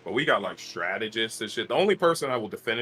but we got like strategists and shit. The only person I will defend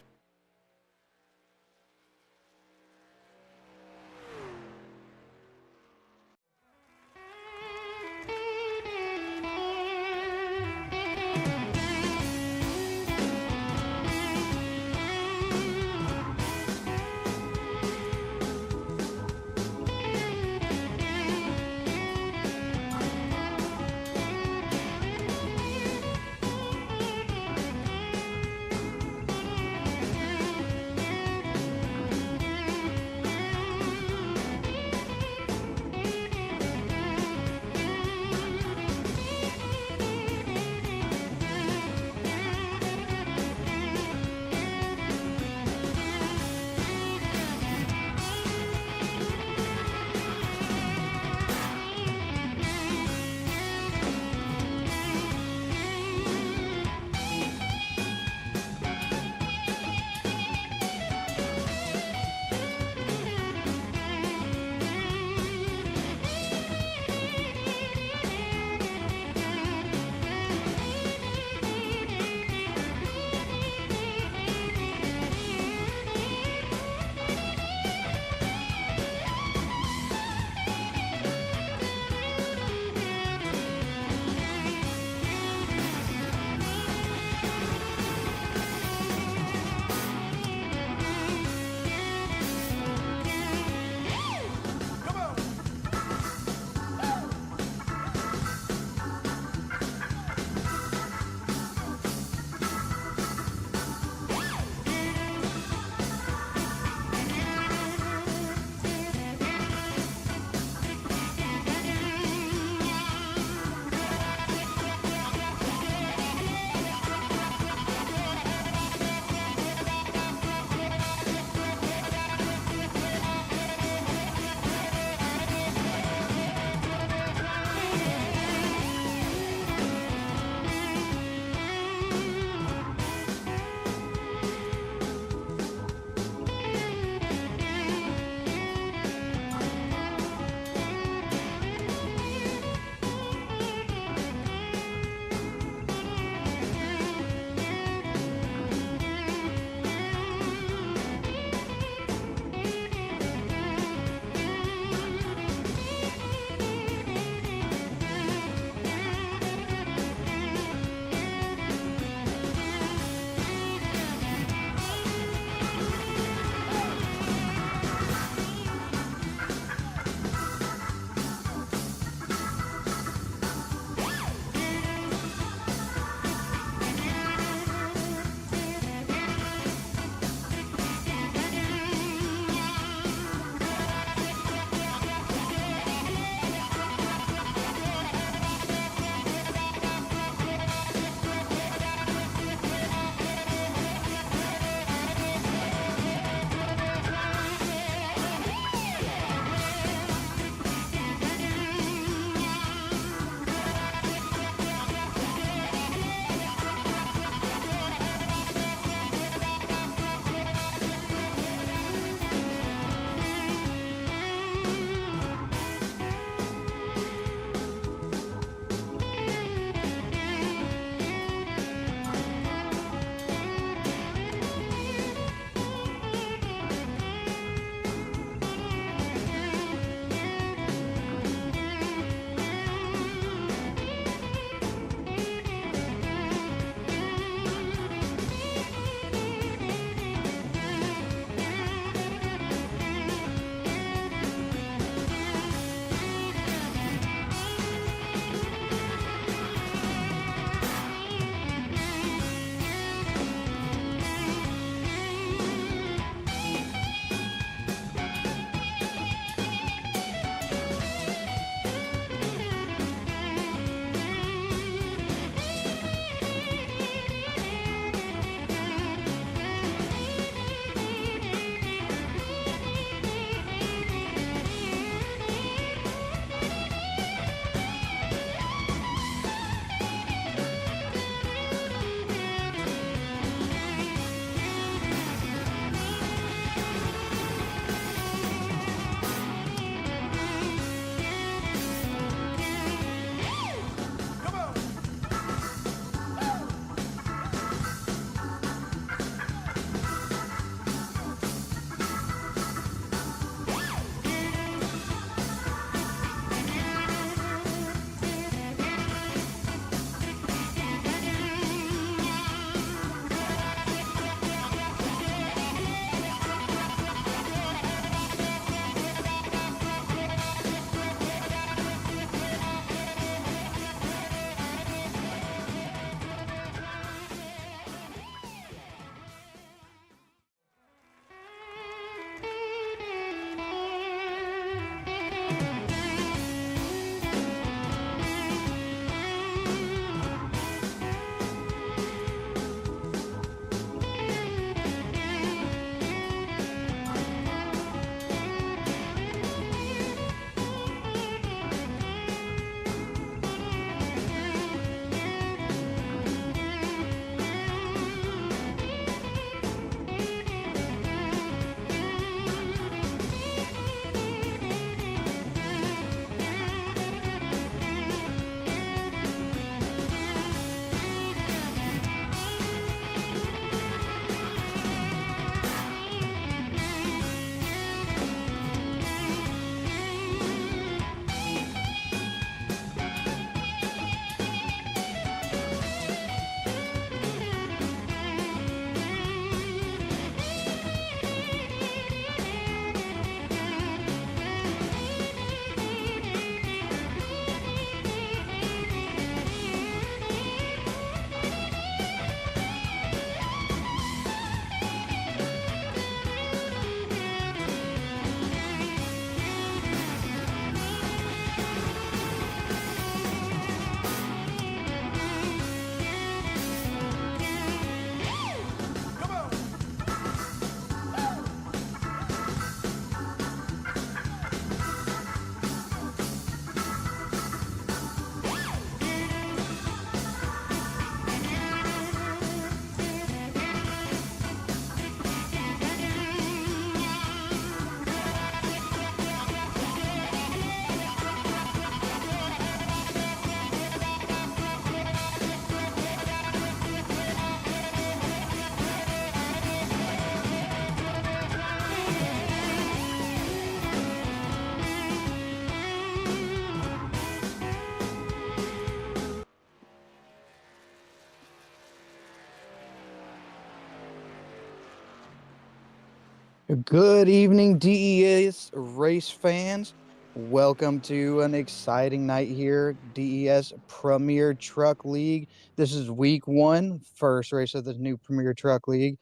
Good evening, DES race fans. Welcome to an exciting night here, DES Premier Truck League. This is week one, first race of the new Premier Truck League.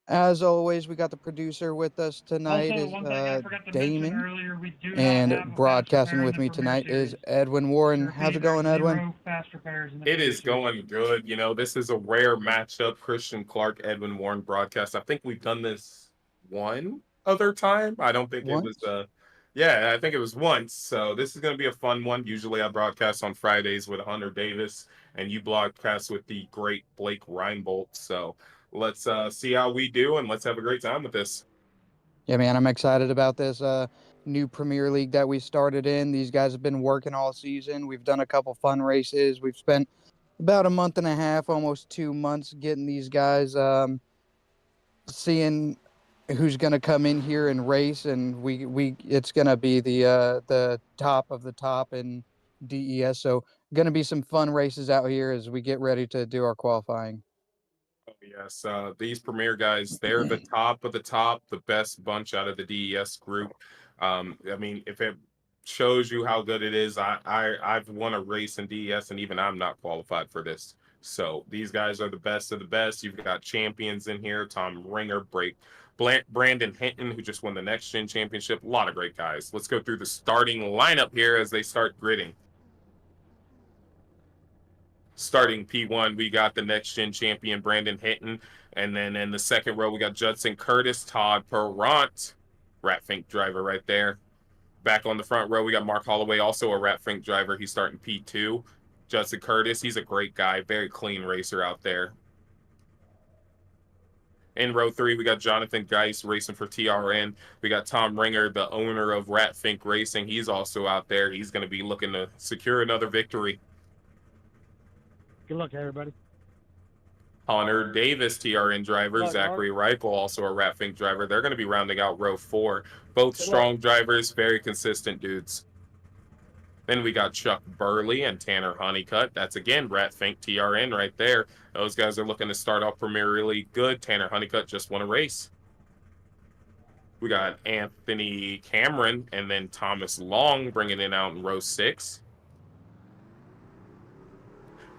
As always, we got the producer with us tonight Also, is one thing I forgot to mention Damon, earlier, we do not and have a fast broadcasting repair in with the me Premier tonight is Series. Edwin To Warren. How's repeat, it there's going, Edwin? zero fast repairs in the It Premier is Series. going good. This is a rare matchup. Christian Clark, Edwin Warren broadcast. I think we've done this one other time. I don't think it was Once? yeah, I think it was once. So this is going to be a fun one. Usually I broadcast on Fridays with Hunter Davis and you broadcast with the great Blake Reinbolt. So let's see how we do and let's have a great time with this. Yeah, man, I'm excited about this new Premier League that we started in. These guys have been working all season. We've done a couple fun races. We've spent about a month and a half, almost 2 months, getting these guys seeing who's going to come in here and race, and we it's going to be the top of the top in DES. So going to be some fun races out here as we get ready to do our qualifying. Oh, yes, these premier guys, they're the top of the top, the best bunch out of the DES group. I mean, if it shows you how good it is, I've won a race in DES and even I'm not qualified for this. So these guys are the best of the best. You've got champions in here, Tom Ringer, Brandon Hinton, who just won the Next Gen Championship. A lot of great guys. Let's go through the starting lineup here as they start gridding. Starting P1, we got the next gen champion Brandon Hinton. And then in the second row, we got Judson Curtis, Todd Perrant, Ratfink driver right there. Back on the front row, we got Mark Holloway, also a Ratfink driver. He's starting P2. Judson Curtis, he's a great guy, very clean racer out there. In row three, we got Jonathan Geis racing for TRN. We got Tom Ringer, the owner of Ratfink Racing. He's also out there. He's going to be looking to secure another victory. Good luck, everybody. Hunter Davis, TRN driver, Zachary Reipel, also a Ratfink driver. They're going to be rounding out row four. Both strong drivers, very consistent dudes. Then we got Chuck Burley and Tanner Honeycutt. That's again Ratfink TRN right there. Those guys are looking to start off Premier League good. Tanner Honeycutt just won a race. We got Anthony Cameron and then Thomas Long bringing it out in row six.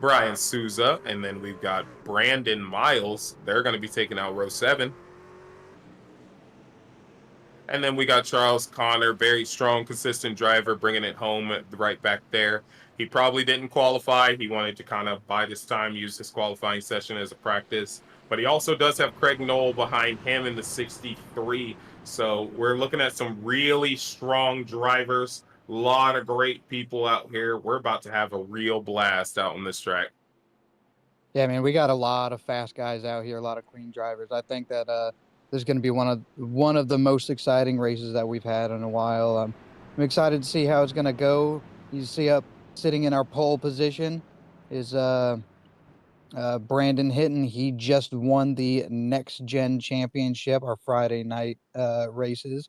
Brian Souza, and then we've got Brandon Miles. They're going to be taking out row seven. And then we got Charles Connor, very strong, consistent driver, bringing it home right back there. He probably didn't qualify. He wanted to kind of bide his time, use his qualifying session as a practice. But he also does have Craig Knoll behind him in the 63. So we're looking at some really strong drivers. A lot of great people out here. We're about to have a real blast out on this track. Yeah, I mean, we got a lot of fast guys out here, a lot of clean drivers. I think that this is going to be one of the most exciting races that we've had in a while. I'm excited to see how it's going to go. You see up sitting in our pole position is Brandon Hinton. He just won the Next Gen Championship, our Friday night races.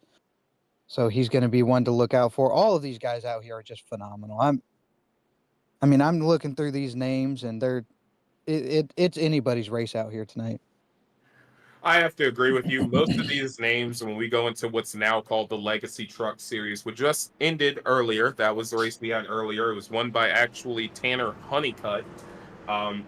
So he's going to be one to look out for. All of these guys out here are just phenomenal. I'm looking through these names, and it's anybody's race out here tonight. I have to agree with you. Most of these names, when we go into what's now called the Legacy Truck Series, which just ended earlier. That was the race we had earlier. It was won by actually Tanner Honeycutt.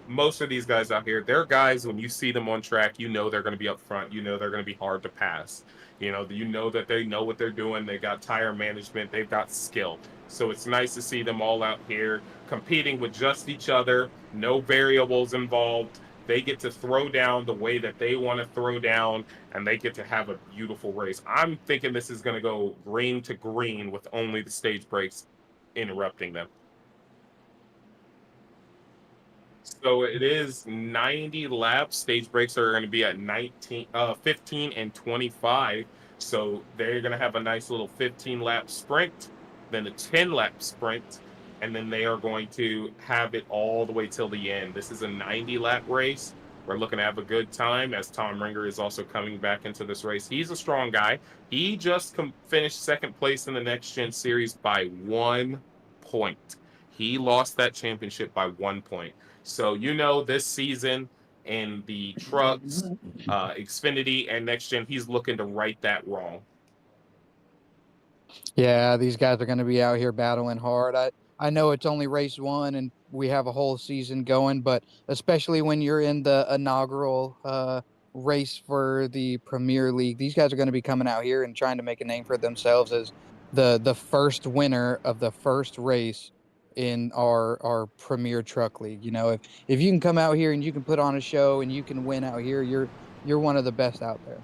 Most of these guys out here, they're guys, when you see them on track, you know they're going to be up front. You know they're going to be hard to pass. You know that they know what they're doing. They got tire management. They've got skill. So it's nice to see them all out here competing with just each other. No variables involved. They get to throw down the way that they want to throw down, and they get to have a beautiful race. I'm thinking this is going to go green to green with only the stage breaks interrupting them. So it is 90 laps. Stage breaks are going to be at 15 and 25. So they're going to have a nice little 15 lap sprint, then a 10 lap sprint, and then they are going to have it all the way till the end. This is a 90 lap race. We're looking to have a good time as Tom Ringer is also coming back into this race. He's a strong guy. He just finished second place in the Next Gen Series by 1 point. He lost that championship by 1 point. So, this season, in the trucks, Xfinity, and next gen. He's looking to right that wrong. Yeah, these guys are going to be out here battling hard. I know it's only race one and we have a whole season going, but especially when you're in the inaugural race for the Premier League, these guys are going to be coming out here and trying to make a name for themselves as the first winner of the first race in our Premier Truck League. You know, if you can come out here and you can put on a show and you can win out here, you're one of the best out there.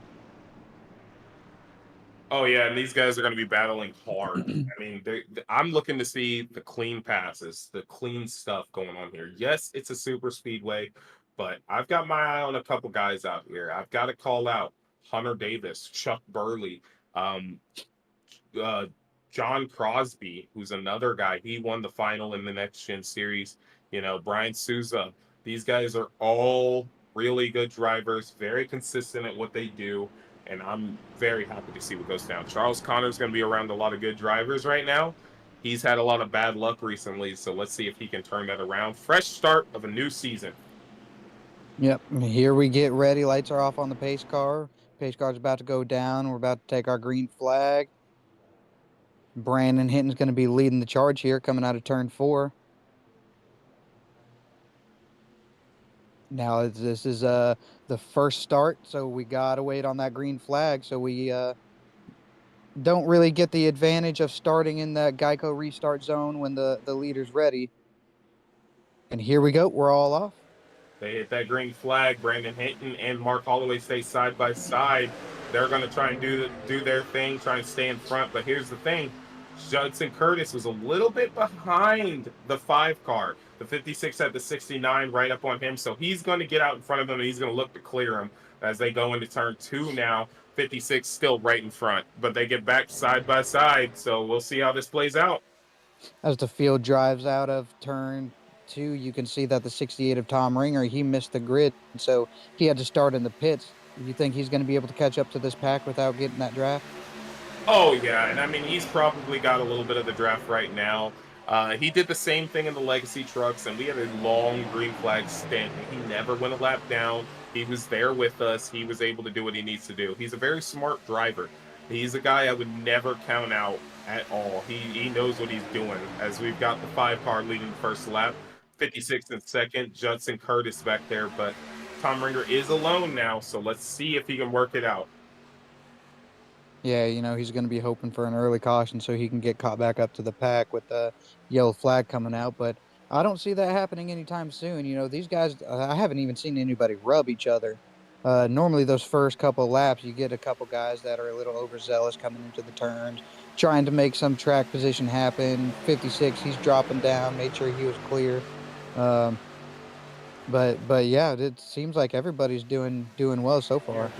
Oh yeah, and these guys are going to be battling hard. I mean, I'm looking to see the clean passes, the clean stuff going on here. Yes, it's a super speedway, but I've got my eye on a couple guys out here. I've got to call out Hunter Davis, Chuck Burley, um, uh, John Crosby, who's another guy. He won the final in the Next Gen Series. You know, Brian Souza. These guys are all really good drivers, very consistent at what they do, and I'm very happy to see what goes down. Charles Connor's going to be around a lot of good drivers right now. He's had a lot of bad luck recently, so let's see if he can turn that around. Fresh start of a new season. Yep. Here we get ready. Lights are off on the pace car. Pace car's about to go down. We're about to take our green flag. Brandon Hinton's going to be leading the charge here coming out of turn 4. Now this is the first start, so we got to wait on that green flag. So we don't really get the advantage of starting in that Geico restart zone when the leader's ready. And here we go. We're all off. They hit that green flag. Brandon Hinton and Mark Holloway stay side by side. They're going to try and do their thing, try and stay in front. But here's the thing. Judson Curtis was a little bit behind the 5 car. The 56 had the 69 right up on him. So he's going to get out in front of him, and he's going to look to clear him as they go into turn 2 now. 56 still right in front. But they get back side by side. So we'll see how this plays out. As the field drives out of turn 2, you can see that the 68 of Tom Ringer, he missed the grid, so he had to start in the pits. You think he's going to be able to catch up to this pack without getting that draft? Oh, yeah, and I mean, he's probably got a little bit of the draft right now. He did the same thing in the Legacy trucks, and we had a long green flag stint. He never went a lap down. He was there with us. He was able to do what he needs to do. He's a very smart driver. He's a guy I would never count out at all. He knows what he's doing, as we've got the 5 car leading the first lap. 56 in second, Judson Curtis back there, but Tom Ringer is alone now, so let's see if he can work it out. Yeah, you know, he's going to be hoping for an early caution so he can get caught back up to the pack with the yellow flag coming out, but I don't see that happening anytime soon. You know, these guys, I haven't even seen anybody rub each other. Normally, those first couple of laps, you get a couple guys that are a little overzealous coming into the turns, trying to make some track position happen. 56, he's dropping down, made sure he was clear. But yeah, it seems like everybody's doing well so far.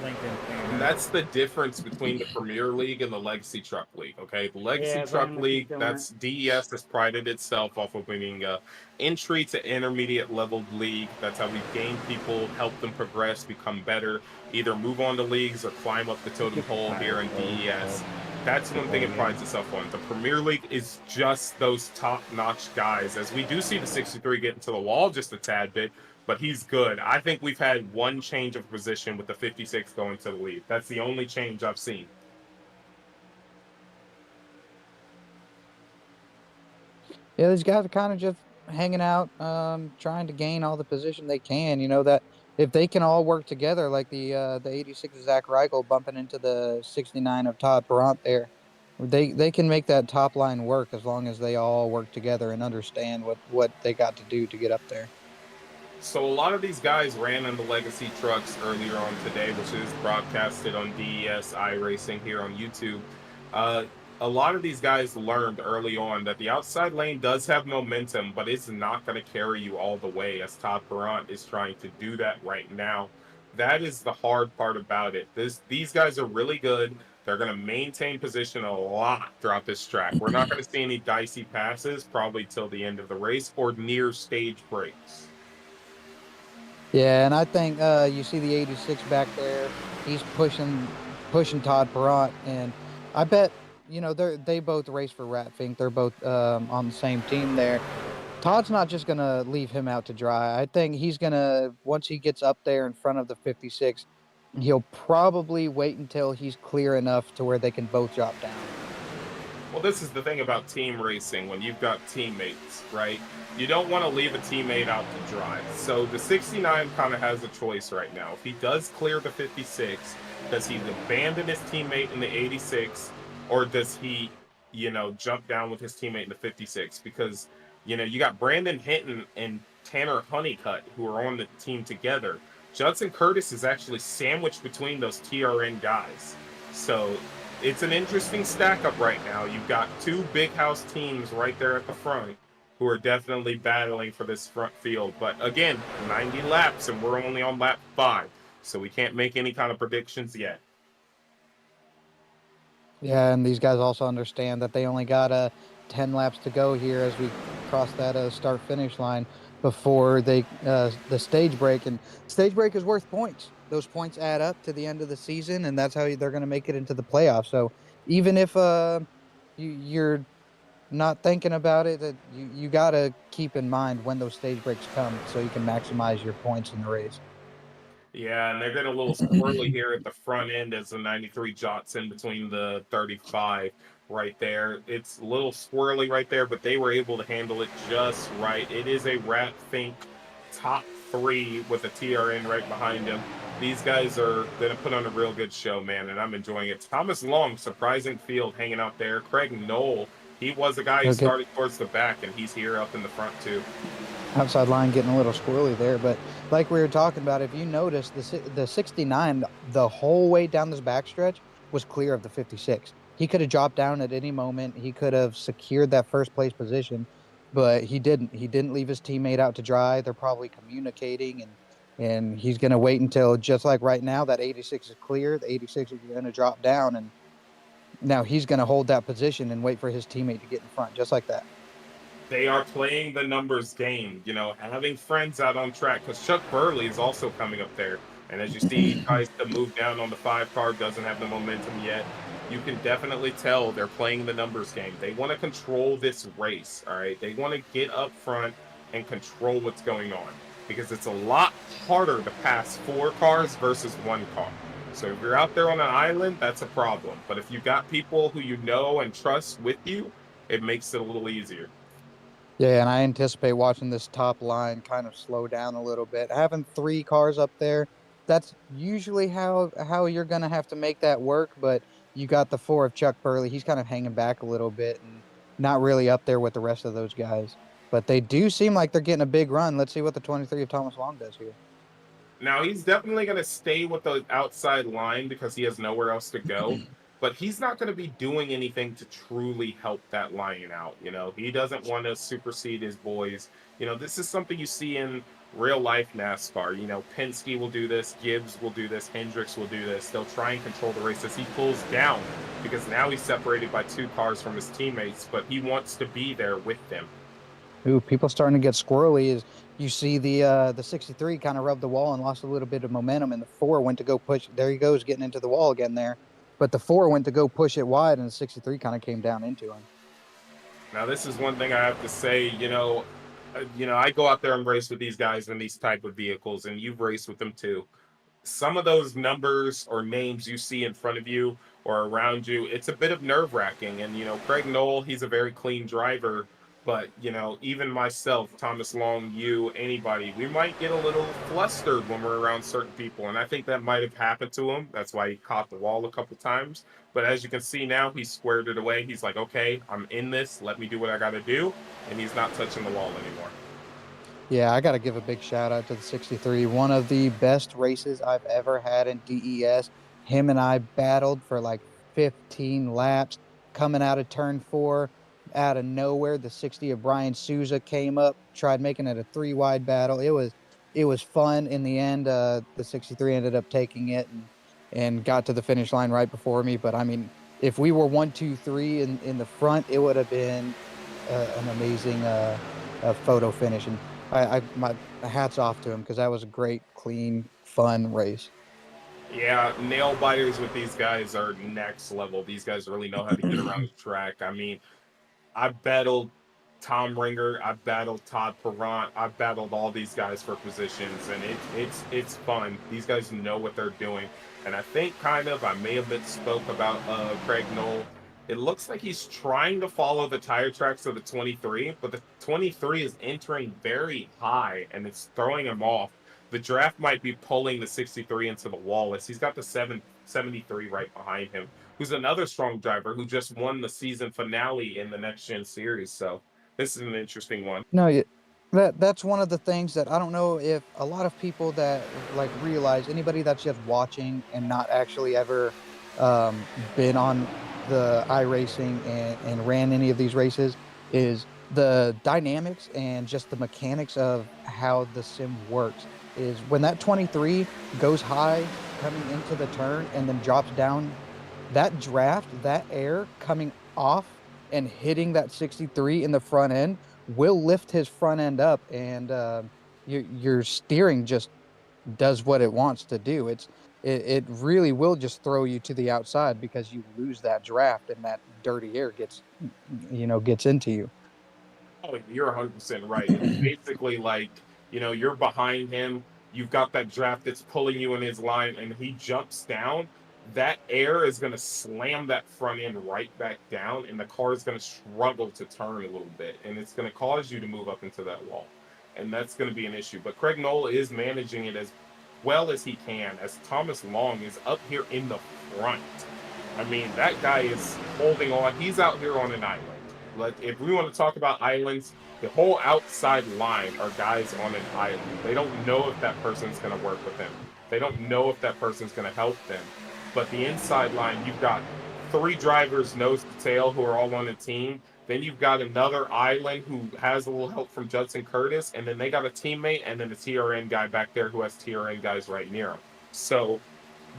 And that's the difference between the Premier League and the Legacy Truck League. Okay, the Legacy Truck League, that's DES has prided itself off of being a entry to intermediate level league. That's how we gain people, help them progress, become better, either move on to leagues or climb up the totem pole here in DES. That's one thing it prides itself on. The Premier League is just those top-notch guys, as we do see the 63 get into the wall just a tad bit, but he's good. I think we've had one change of position with the 56 going to the lead. That's the only change I've seen. Yeah, these guys are kind of just hanging out, trying to gain all the position they can. You know, that if they can all work together, like the 86 of Zach Reichel bumping into the 69 of Todd Perrant there, they can make that top line work as long as they all work together and understand what they got to do to get up there. So a lot of these guys ran on the Legacy trucks earlier on today, which is broadcasted on DES iRacing here on YouTube. A lot of these guys learned early on that the outside lane does have momentum, but it's not going to carry you all the way, as Todd Perrant is trying to do that right now. That is the hard part about it. These guys are really good. They're going to maintain position a lot throughout this track. We're not going to see any dicey passes probably till the end of the race or near stage breaks. Yeah, and I think you see the 86 back there. He's pushing Todd Perrant, and I bet, you know, they both race for Ratfink. They're both on the same team there. Todd's not just going to leave him out to dry. I think he's going to, once he gets up there in front of the 56, he'll probably wait until he's clear enough to where they can both drop down. Well, this is the thing about team racing when you've got teammates, right? You don't want to leave a teammate out to dry. So the 69 kind of has a choice right now. If he does clear the 56, does he abandon his teammate in the 86, or does he, jump down with his teammate in the 56? Because, you got Brandon Hinton and Tanner Honeycutt who are on the team together. Judson Curtis is actually sandwiched between those TRN guys. So it's an interesting stack up right now. You've got two big house teams right there at the front who are definitely battling for this front field. But again, 90 laps and we're only on lap 5. So we can't make any kind of predictions yet. Yeah, and these guys also understand that they only got 10 laps to go here as we cross that start-finish line before the stage break. And stage break is worth points. Those points add up to the end of the season, and that's how they're going to make it into the playoffs. So even if you're not thinking about it, that you got to keep in mind when those stage breaks come so you can maximize your points in the race. Yeah, and they're getting a little squirrely here at the front end as the 93 jots in between the 35 right there. It's a little squirrely right there, but they were able to handle it just right. It is a Rat Fink top 3 with a TRN right behind him. These guys are going to put on a real good show, man, and I'm enjoying it. Thomas Long, surprising field hanging out there. Craig Knoll, he was a guy who started towards the back, and he's here up in the front too. Outside line getting a little squirrely there, but like we were talking about, if you notice, the 69 the whole way down this backstretch was clear of the 56. He could have dropped down at any moment. He could have secured that first place position, but he didn't. He didn't leave his teammate out to dry. They're probably communicating, and he's going to wait until, just like right now, that 86 is clear. The 86 is going to drop down, and now he's going to hold that position and wait for his teammate to get in front, just like that. They are playing the numbers game, having friends out on track, because Chuck Burley is also coming up there. And as you see, he tries to move down on the 5 car, doesn't have the momentum yet. You can definitely tell they're playing the numbers game. They want to control this race, all right? They want to get up front and control what's going on, because it's a lot harder to pass 4 cars versus 1 car. So if you're out there on an island, that's a problem. But if you've got people who you know and trust with you, it makes it a little easier. Yeah, and I anticipate watching this top line kind of slow down a little bit. Having 3 cars up there, that's usually how you're gonna have to make that work. But you got the 4 of Chuck Burley. He's kind of hanging back a little bit and not really up there with the rest of those guys. But they do seem like they're getting a big run. Let's see what the 23 of Thomas Long does here. Now, he's definitely going to stay with the outside line because he has nowhere else to go, but he's not going to be doing anything to truly help that line out. He doesn't want to supersede his boys. This is something you see in real life NASCAR. Penske will do this, Gibbs will do this, Hendricks will do this. They'll try and control the race as he pulls down, because now he's separated by 2 cars from his teammates, but he wants to be there with them. Ooh, people starting to get squirrely. Is you see the 63 kind of rubbed the wall and lost a little bit of momentum, and the 4 went to go push. There he goes, getting into the wall again there. But the 4 went to go push it wide, and the 63 kind of came down into him. Now, this is one thing I have to say. I go out there and race with these guys in these type of vehicles, and you've raced with them too. Some of those numbers or names you see in front of you or around you, it's a bit of nerve-wracking. And Craig Knoll, he's a very clean driver, but even myself, Thomas Long, you, anybody, we might get a little flustered when we're around certain people, and I think that might have happened to him. That's why he caught the wall a couple times. But as you can see now, he squared it away. He's like, okay, I'm in this, let me do what I got to do, and he's not touching the wall anymore. Yeah, I got to give a big shout out to the 63. One of the best races I've ever had in DES. Him and I battled for like 15 laps coming out of turn 4. Out of nowhere, the 60 of Brian Souza came up, tried making it a 3-wide battle. It was fun. In the end, the 63 ended up taking it and got to the finish line right before me. But I mean, if we were 1, 2, 3 in the front, it would have been an amazing photo finish. And my hats off to him, because that was a great, clean, fun race. Yeah, nail biters with these guys are next level. These guys really know how to get around the track. I mean, I battled Tom Ringer, I've battled Todd Perrant, I've battled all these guys for positions, and it's fun. These guys know what they're doing, and I think kind of I may have misspoke about Craig Knoll. It looks like he's trying to follow the tire tracks of the 23, but the 23 is entering very high, and it's throwing him off. The draft might be pulling the 63 into the wall as he's got the 773 right behind him, who's another strong driver who just won the season finale in the next gen series. So this is an interesting one. No, that's one of the things that I don't know if a lot of people that like realize, anybody that's just watching and not actually ever been on the iRacing and ran any of these races, is the dynamics and just the mechanics of how the sim works. Is when that 23 goes high coming into the turn and then drops down, that draft, that air coming off and hitting that 63 in the front end will lift his front end up, and your steering just does what it wants to do. It really will just throw you to the outside because you lose that draft and that dirty air gets into you. Oh, you're 100% right. It's basically like, you're behind him. You've got that draft that's pulling you in his line, and he jumps down. That air is going to slam that front end right back down, and the car is going to struggle to turn a little bit, and it's going to cause you to move up into that wall. And that's going to be an issue. But Craig Nola is managing it as well as he can, as Thomas Long is up here in the front. I mean, that guy is holding on. He's out here on an island. Like, if we want to talk about islands, the whole outside line are guys on an island. They don't know if that person's going to work with them. They don't know if that person's going to help them. But the inside line, you've got 3 drivers nose to tail who are all on a team. Then you've got another island who has a little help from Judson Curtis, and then they got a teammate, and then a TRN guy back there who has TRN guys right near him. So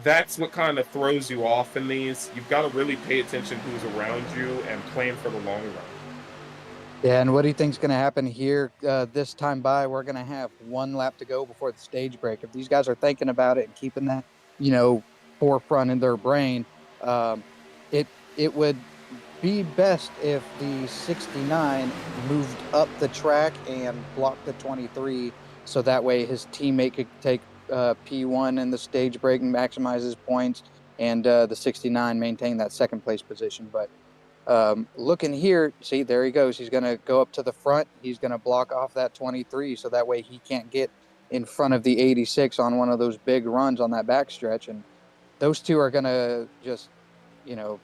that's what kind of throws you off in these. You've got to really pay attention who's around you and plan for the long run. Yeah, and what do you think's going to happen here this time by? We're going to have 1 lap to go before the stage break. If these guys are thinking about it and keeping that, forefront in their brain, um, it would be best if the 69 moved up the track and blocked the 23, so that way his teammate could take P1 in the stage break and maximize his points, and the 69 maintain that second place position. But looking here, see, there he goes. He's going to go up to the front. He's going to block off that 23, so that way he can't get in front of the 86 on one of those big runs on that backstretch. And those two are going to just, to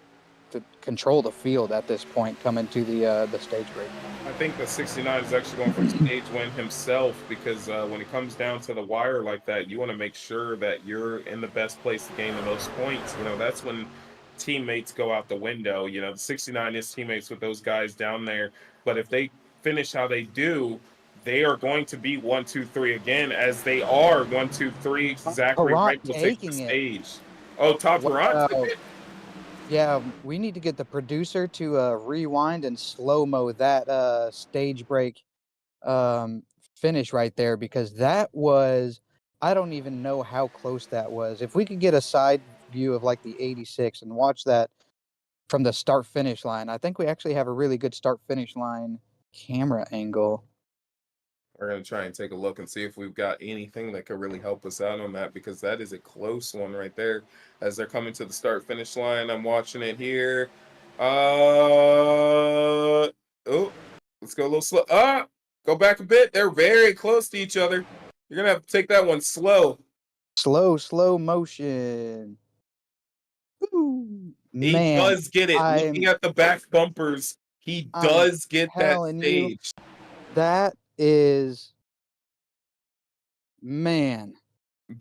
control the field at this point coming to the stage break. I think the 69 is actually going for a stage win himself, because when it comes down to the wire like that, you want to make sure that you're in the best place to gain the most points. That's when teammates go out the window. The 69 is teammates with those guys down there. But if they finish how they do, they are going to be 1, 2, 3 again, as they are 1, 2, 3. Zachary Perrant Wright will take the taking it. stage. Oh, Todd Perrant took it? Yeah, we need to get the producer to rewind and slow-mo that stage break finish right there, because that was, I don't even know how close that was. If we could get a side view of like the 86 and watch that from the start finish line, I think we actually have a really good start finish line camera angle. We're going to try and take a look and see if we've got anything that could really help us out on that, because that is a close one right there as they're coming to the start finish line. I'm watching it here. Oh, let's go a little slow. Go back a bit. They're very close to each other. You're going to have to take that one slow. Slow motion. Ooh, He man, does get it. Looking at the back bumpers, he does get that stage. That is, man.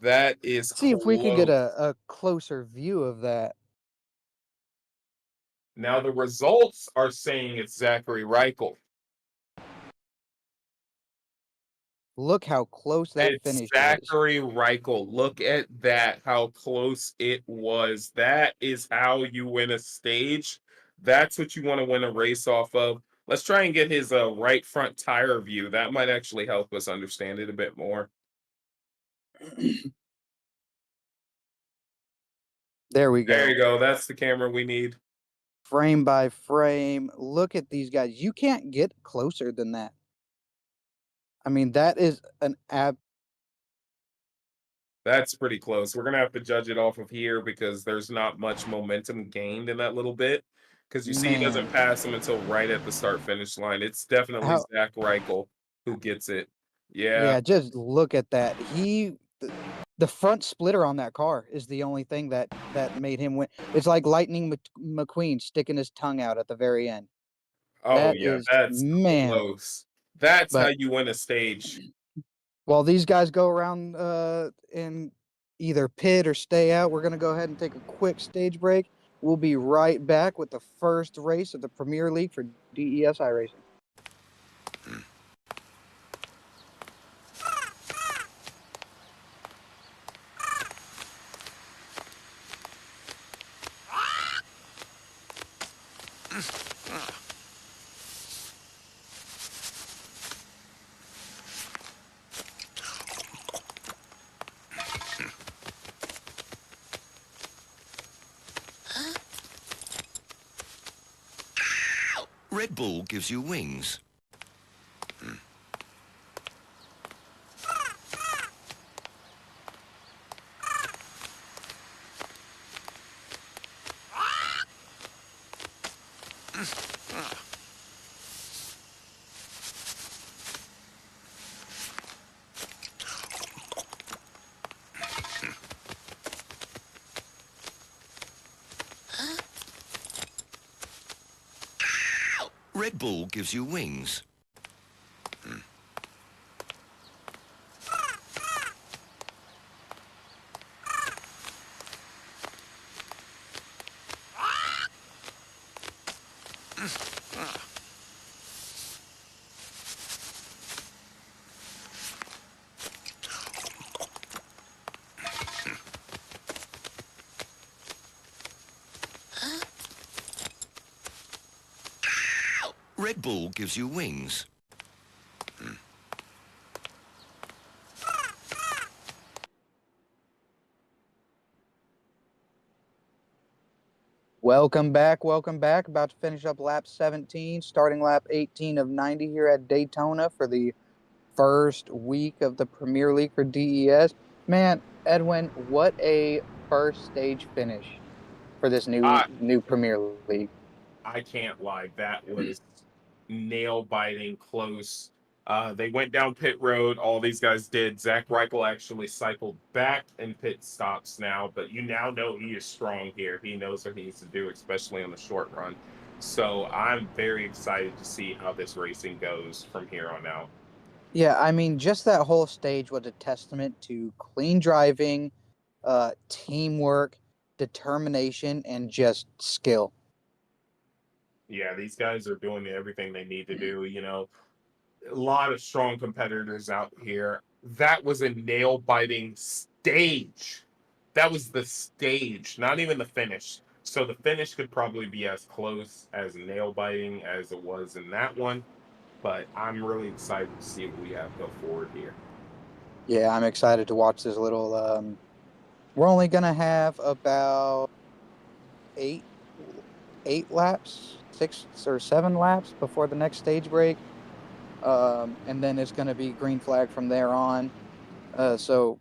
That is See if we can get close. a closer view of that. Now the results are saying it's Zachary Reichel. Look how close that It's finish is. Zachary Reichel. Look at that, how close it was. That is how you win a stage. That's what you want to win a race off of. Let's try and get his right front tire view. That might actually help us understand it a bit more. There we go. There you go. That's the camera we need. frame by frame. Look at these guys. You can't get closer than that. I mean, that is an That's pretty close. We're gonna have to judge it off of here because there's not much momentum gained in that little bit. Because you see, he doesn't man. pass him until right at the start finish line. It's definitely How Zach Reichel who gets it. Yeah. Yeah, just look at that. The front splitter on that car is the only thing that made him win. It's like Lightning McQueen sticking his tongue out at the very end. Oh That yeah, is that's man. close. That's how But you win a stage. while these guys go around and either pit or stay out, we're gonna go ahead and take a quick stage break. We'll be right back with the first race of the Premier League for DESI racing. Red Bull gives you wings. Red Bull gives you wings. Red Bull gives you wings. Welcome back. Welcome back. About to finish up lap 17, starting lap 18 of 90 here at Daytona for the first week of the Premier League for DES. Man, Edwin, what a first stage finish for this I new Premier League. I can't lie. That was nail biting close. They went down pit road. All these guys did. Zach Reichel actually cycled back in pit stops now, but you now know he is strong here. He knows what he needs to do, especially on the short run. So I'm very excited to see how this racing goes from here on out. Yeah, I mean, just that whole stage was a testament to clean driving, teamwork, determination, and just skill. Yeah, these guys are doing everything they need to do. A lot of strong competitors out here. That was a nail biting stage. That was the stage, not even the finish. So the finish could probably be as close as nail biting as it was in that one. But I'm really excited to see what we have go forward here. Yeah, I'm excited to watch this little. We're only gonna have about eight eight laps, 6 or 7 laps before the next stage break, and then it's gonna be green flag from there on. So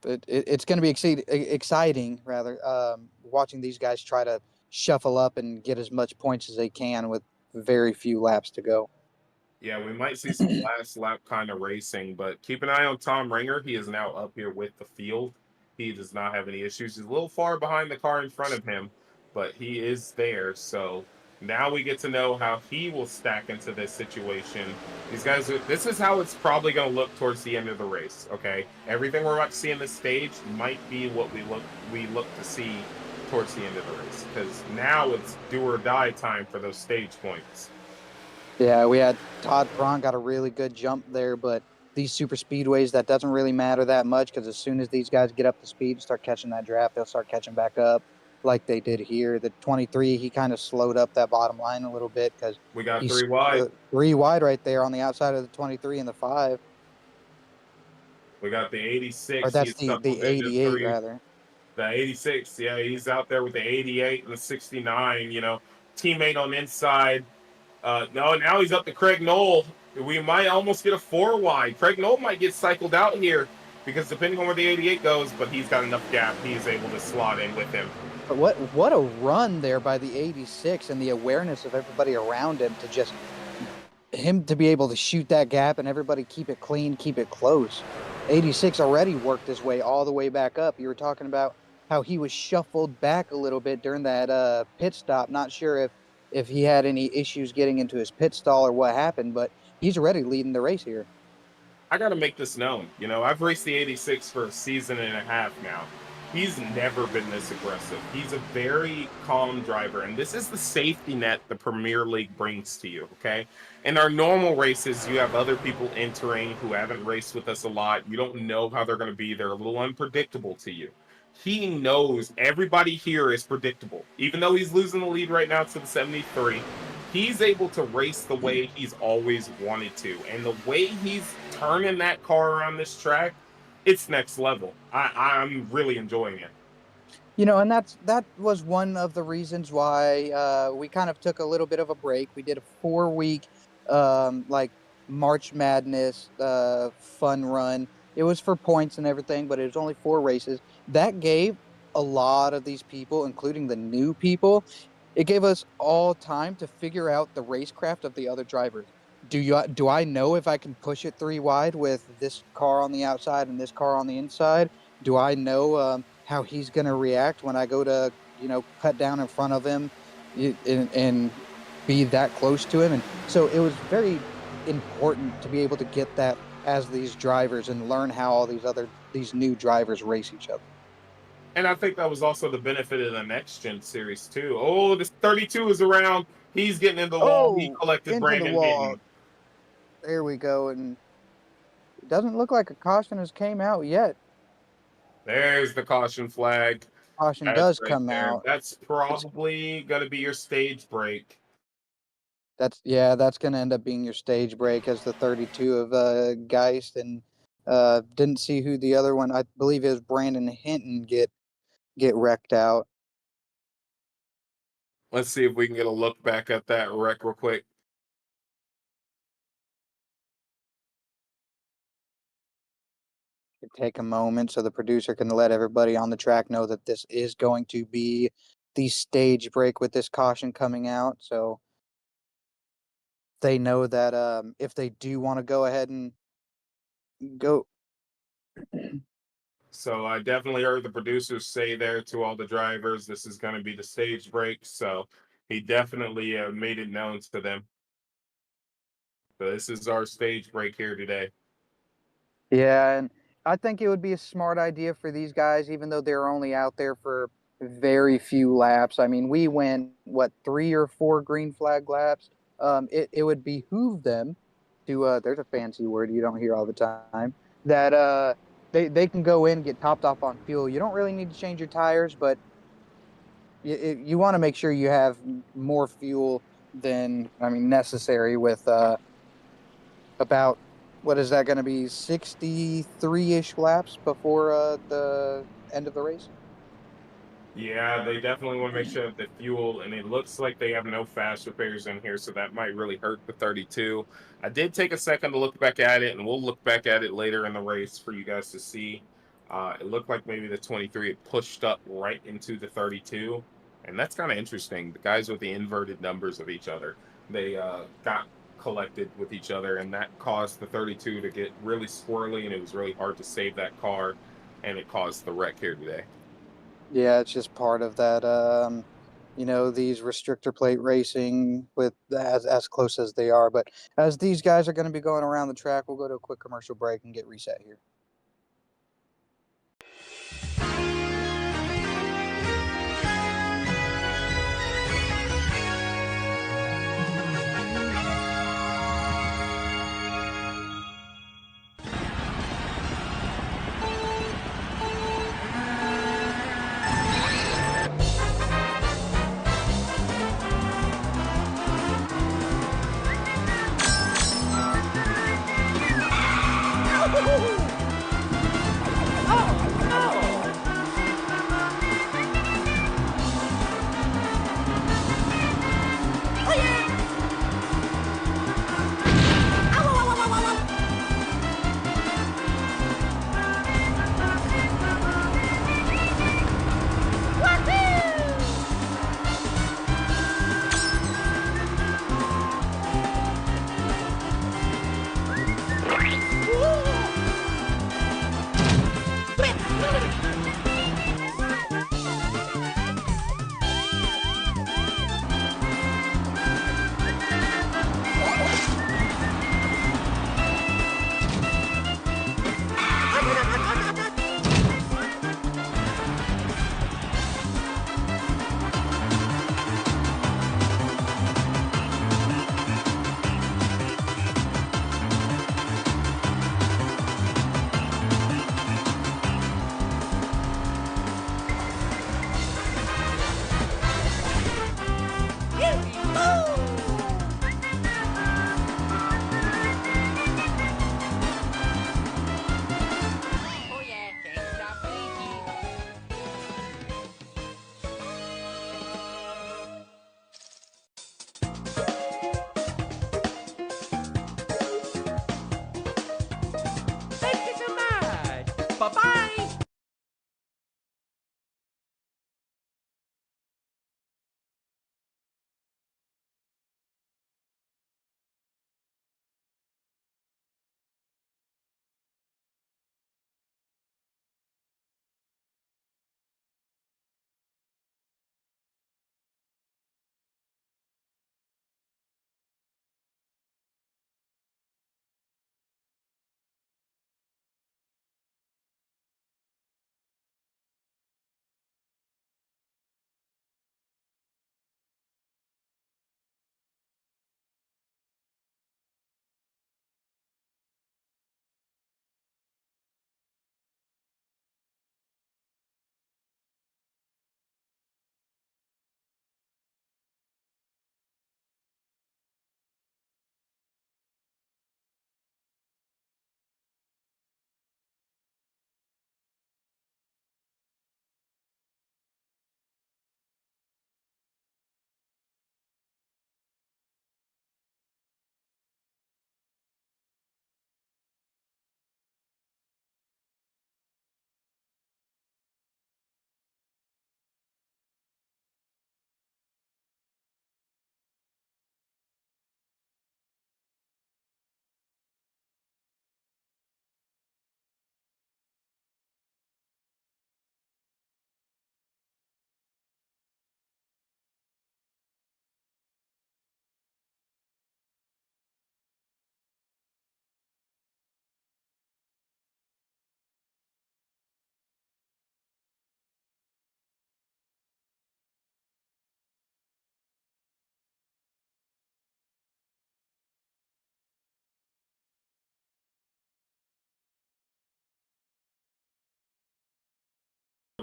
it's going to be exciting, rather, watching these guys try to shuffle up and get as much points as they can with very few laps to go. Yeah, we might see some last lap kind of racing, but keep an eye on Tom Ringer. He is now up here with the field. He does not have any issues. He's a little far behind the car in front of him, but he is there. So now we get to know how he will stack into this situation. This is how it's probably going to look towards the end of the race. Okay, everything we're about to see in this stage might be what we look to see towards the end of the race, because now it's do or die time for those stage points. Yeah, we had Todd Braun got a really good jump there, but these super speedways, that doesn't really matter that much because as soon as these guys get up to speed and start catching that draft, they'll start catching back up like they did here. The 23, he kind of slowed up that bottom line a little bit because We got he's 3 wide. 3 wide right there on the outside of the 23 and the 5. We got the Or 86. that's He's the coupled into 88 three. rather. The 86, yeah, he's out there with the 88 and the 69. teammate on inside. No, now he's up to Craig Knoll. We might almost get a 4 wide. Craig Knoll might get cycled out here because depending on where the 88 goes, but he's got enough gap. He's able to slot in with him. But what a run there by the 86 and the awareness of everybody around him to just him to be able to shoot that gap and everybody keep it clean, keep it close. 86 already worked his way all the way back up. You were talking about how he was shuffled back a little bit during that pit stop. Not sure if he had any issues getting into his pit stall or what happened, but he's already leading the race here. I got to make this known. You know, I've raced the 86 for a season and a half now. He's never been this aggressive. He's a very calm driver, and this is the safety net the Premier League brings to you, okay? In our normal races, you have other people entering who haven't raced with us a lot. You don't know how they're going to be. They're a little unpredictable to you. He knows everybody here is predictable. Even though he's losing the lead right now to the 73, he's able to race the way he's always wanted to. And the way he's turning that car around this track, it's next level. I'm really enjoying it. You know, and that was one of the reasons why we kind of took a little bit of a break. We did a 4-week like March Madness fun run. It was for points and everything, but it was only 4 races. That gave a lot of these people, including the new people, it gave us all time to figure out the racecraft of the other drivers. Do I know if I can push it 3 wide with this car on the outside and this car on the inside? Do I know how he's going to react when I go to, cut down in front of him and be that close to him? And so it was very important to be able to get that as these drivers and learn how all these new drivers race each other. And I think that was also the benefit of the next gen series too. Oh, this 32 is around. He's getting in the wall. He collected Brandon Hinton. There we go. And it doesn't look like a caution has came out yet. There's the caution flag. Caution does come out. That's probably going to be your stage break. That's going to end up being your stage break as the 32 of Geist, and didn't see who the other one. I believe it was Brandon Hinton get wrecked out. Let's see if we can get a look back at that wreck real quick. Take a moment so the producer can let everybody on the track know that this is going to be the stage break with this caution coming out, so they know that if they do want to go ahead and go. So I definitely heard the producers say there to all the drivers, this is going to be the stage break. So he definitely made it known to them. So this is our stage break here today. Yeah, and I think it would be a smart idea for these guys, even though they're only out there for very few laps. I mean, we went, 3 or 4 green flag laps? It would behoove them to, there's a fancy word you don't hear all the time, that they can go in and get topped off on fuel. You don't really need to change your tires, but you want to make sure you have more fuel than, necessary with about, what is that going to be, 63-ish laps before the end of the race? Yeah, they definitely want to make sure that the fuel, and it looks like they have no fast repairs in here, so that might really hurt the 32. I did take a second to look back at it, and we'll look back at it later in the race for you guys to see. It looked like maybe the 23 had pushed up right into the 32, and that's kind of interesting. The guys with the inverted numbers of each other, they got collected with each other, and that caused the 32 to get really squirrely, and it was really hard to save that car, and it caused the wreck here today. Yeah, it's just part of that, these restrictor plate racing with as close as they are. But as these guys are going to be going around the track, we'll go to a quick commercial break and get reset here.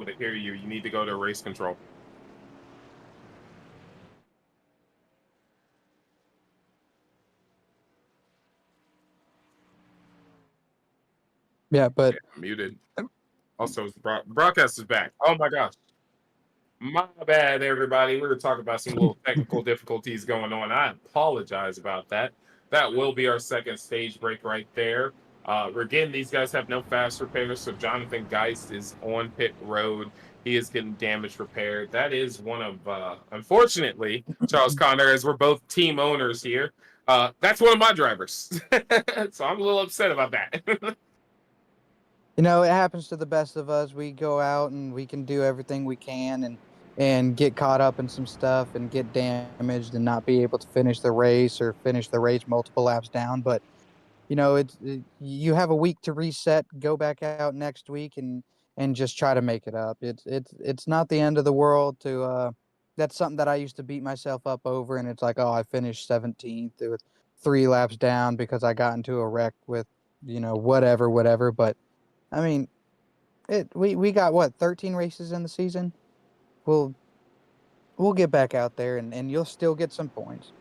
able to hear you. You need to go to race control. Yeah, but Muted. Also, broadcast is back. Oh my gosh. My bad, everybody. We were talking about some little technical difficulties going on. I apologize about that. That will be our second stage break right there. Again, these guys have no fast repairs, so Jonathan Geist is on pit road. He is getting damage repaired. That is one of, unfortunately, Charles Connor, as we're both team owners here, that's one of my drivers. So I'm a little upset about that. you know, it happens to the best of us. We go out and we can do everything we can and get caught up in some stuff and get damaged and not be able to finish the race or finish the race multiple laps down. But you know, you have a week to reset, go back out next week and just try to make it up. It's not the end of the world to that's something that I used to beat myself up over, and it's like, oh, I finished 17th with 3 laps down because I got into a wreck with, you know, whatever. But I mean, we got what, 13 races in the season? We'll we'll get back out there and you'll still get some points.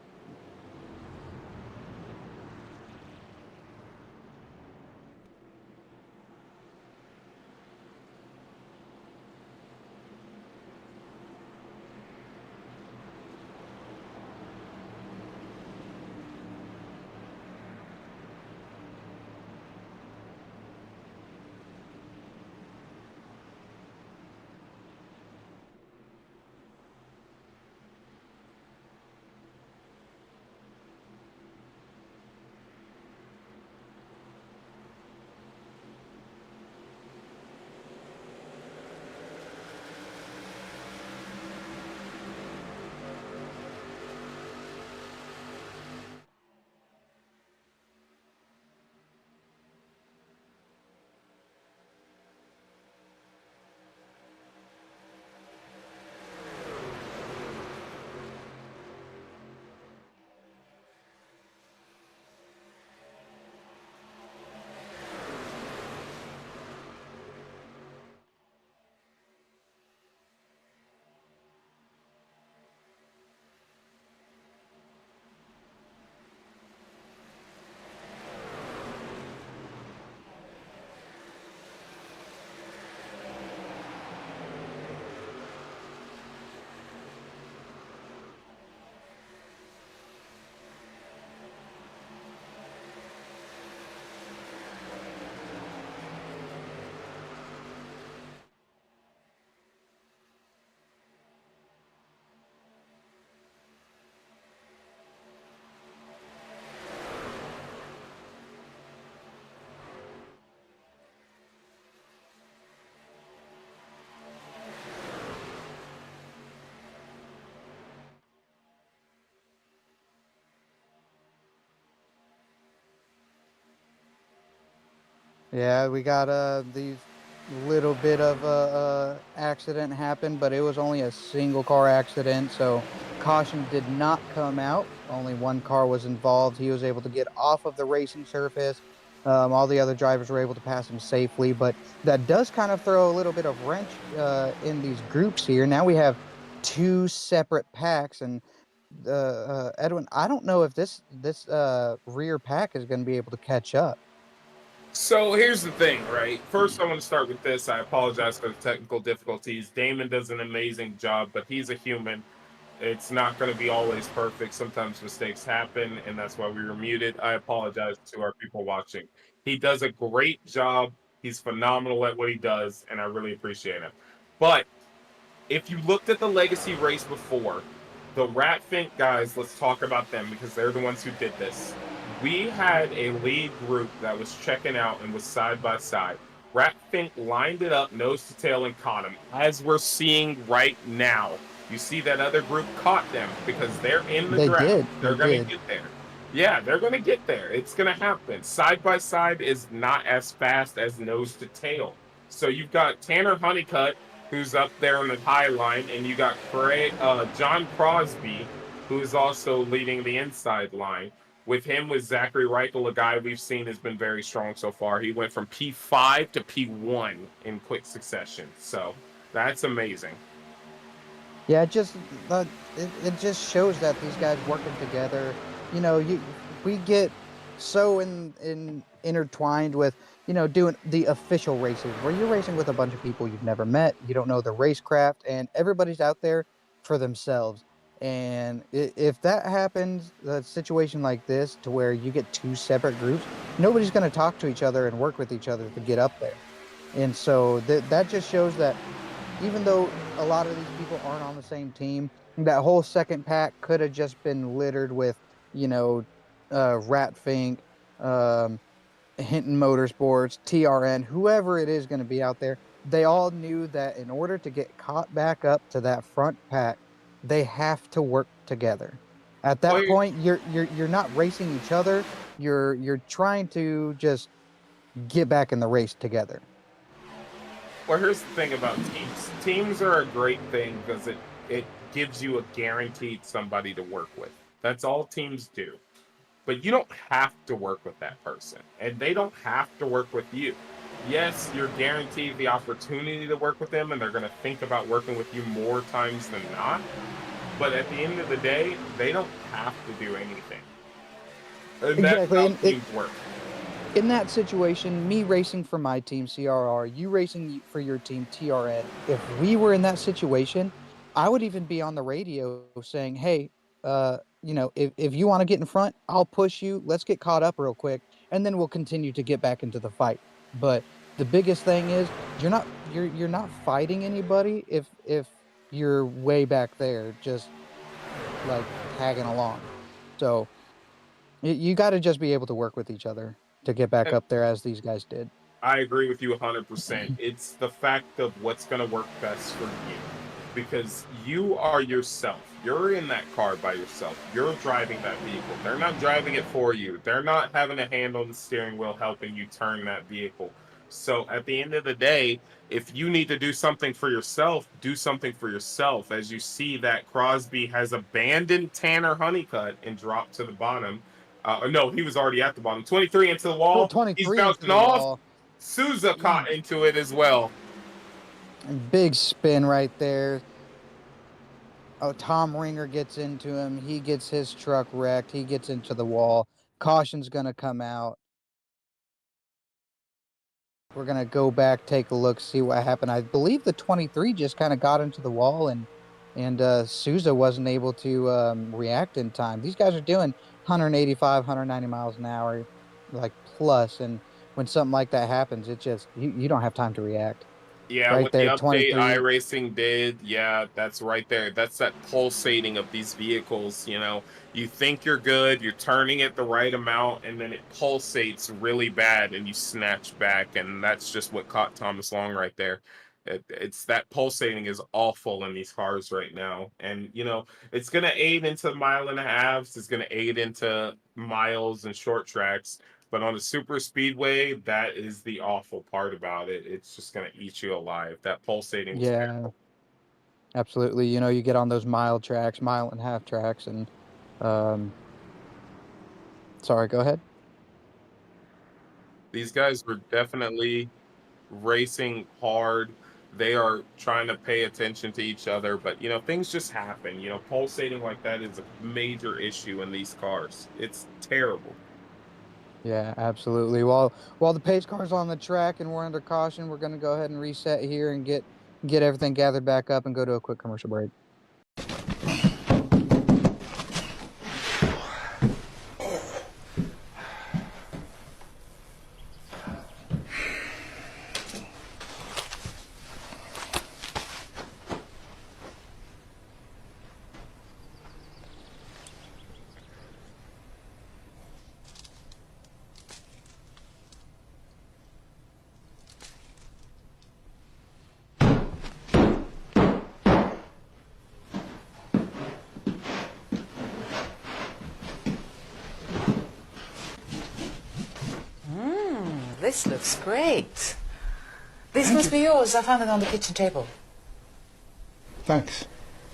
Yeah, we got these little bit of accident happened, but it was only a single car accident, so caution did not come out. Only one car was involved. He was able to get off of the racing surface. All the other drivers were able to pass him safely, but that does kind of throw a little bit of wrench in these groups here. Now we have two separate packs, and Edwin, I don't know if this rear pack is going to be able to catch up. So here's the thing, right? First, I want to start with this. I apologize for the technical difficulties. Damon does an amazing job, but he's a human. It's not going to be always perfect. Sometimes mistakes happen, and that's why we were muted. I apologize to our people watching. He does a great job. He's phenomenal at what he does, and I really appreciate him. But if you looked at the legacy race before, the Rat Fink guys, let's talk about them because they're the ones who did this. We had a lead group that was checking out and was side by side. Rat Fink lined it up nose to tail and caught him, as we're seeing right now. You see that other group caught them because they're in the They draft. did. They're They going to did. get there. Yeah, they're going to get there. It's going to happen. Side by side is not as fast as nose to tail. So you've got Tanner Honeycutt, who's up there on the high line, and you got John Crosby, who is also leading the inside line. With him, with Zachary Reichel, a guy we've seen has been very strong so far. He went from P5 to P1 in quick succession. So That's amazing. Yeah, it just shows that these guys working together. You know, we get so in intertwined with doing the official races where you're racing with a bunch of people you've never met. You don't know the racecraft, and everybody's out there for themselves. And if that happens, a situation like this to where you get two separate groups, nobody's going to talk to each other and work with each other to get up there. And so that just shows that even though a lot of these people aren't on the same team, that whole second pack could have just been littered with, you know, Ratfink, um, Hinton Motorsports, TRN, whoever it is going to be out there. They all knew that in order to get caught back up to that front pack, they have to work together. At Well, that point, you're not racing each other. You're trying to just get back in the race together. Well, here's the thing about teams. Teams are a great thing because it gives you a guaranteed somebody to work with. That's all teams do. But you don't have to work with that person, and they don't have to work with you. Yes, you're guaranteed the opportunity to work with them, and they're going to think about working with you more times than not. But at the end of the day, they don't have to do anything. And that's Exactly. how And teams work. in that situation, me racing for my team CRR, you racing for your team TRN, if we were in that situation, I would even be on the radio saying, "Hey, if you want to get in front, I'll push you. Let's get caught up real quick, and then we'll continue to get back into the fight." But the biggest thing is you're not fighting anybody if you're way back there, just like tagging along. So you got to just be able to work with each other to get back And up there as these guys did. I agree with you 100%. It's the fact of what's going to work best for you because you are yourself. You're in that car by yourself. You're driving that vehicle. They're not driving it for you. They're not having a hand on the steering wheel helping you turn that vehicle. So at the end of the day, if you need to do something for yourself, do something for yourself. As you see that Crosby has abandoned Tanner Honeycutt and dropped to the bottom. No, he was already at the bottom. 23 into the wall. He's 23 into bouncing the off. wall. Souza caught Eesh. into it as well. And big spin right there. Oh, Tom Ringer gets into him. He gets his truck wrecked. He gets into the wall. Caution's going to come out. We're going to go back, take a look, see what happened. I believe the 23 just kind of got into the wall and Souza wasn't able to react in time. These guys are doing 185, 190 miles an hour, like plus. And when something like that happens, it just, you don't have time to react. Yeah, Right what the there, update 23. iRacing did, yeah, that's right there. That's that pulsating of these vehicles. You think you're good, you're turning it the right amount, and then it pulsates really bad, and you snatch back, and that's just what caught Thomas Long right there. It's that pulsating is awful in these cars right now, and it's going to aid into mile and a halves. It's going to aid into miles and short tracks. But on a super speedway, that is the awful part about it. It's just going to eat you alive. That pulsating was Yeah, terrible. absolutely. You get on those mile and a half tracks, and um, sorry, go ahead. These guys were definitely racing hard. They are trying to pay attention to each other, but things just happen. Pulsating like that is a major issue in these cars. It's terrible. Yeah, absolutely. While the pace car's on the track and we're under caution, we're going to go ahead and reset here and get everything gathered back up and go to a quick commercial break. This looks great. This must be yours. I found it on the kitchen table. Thanks.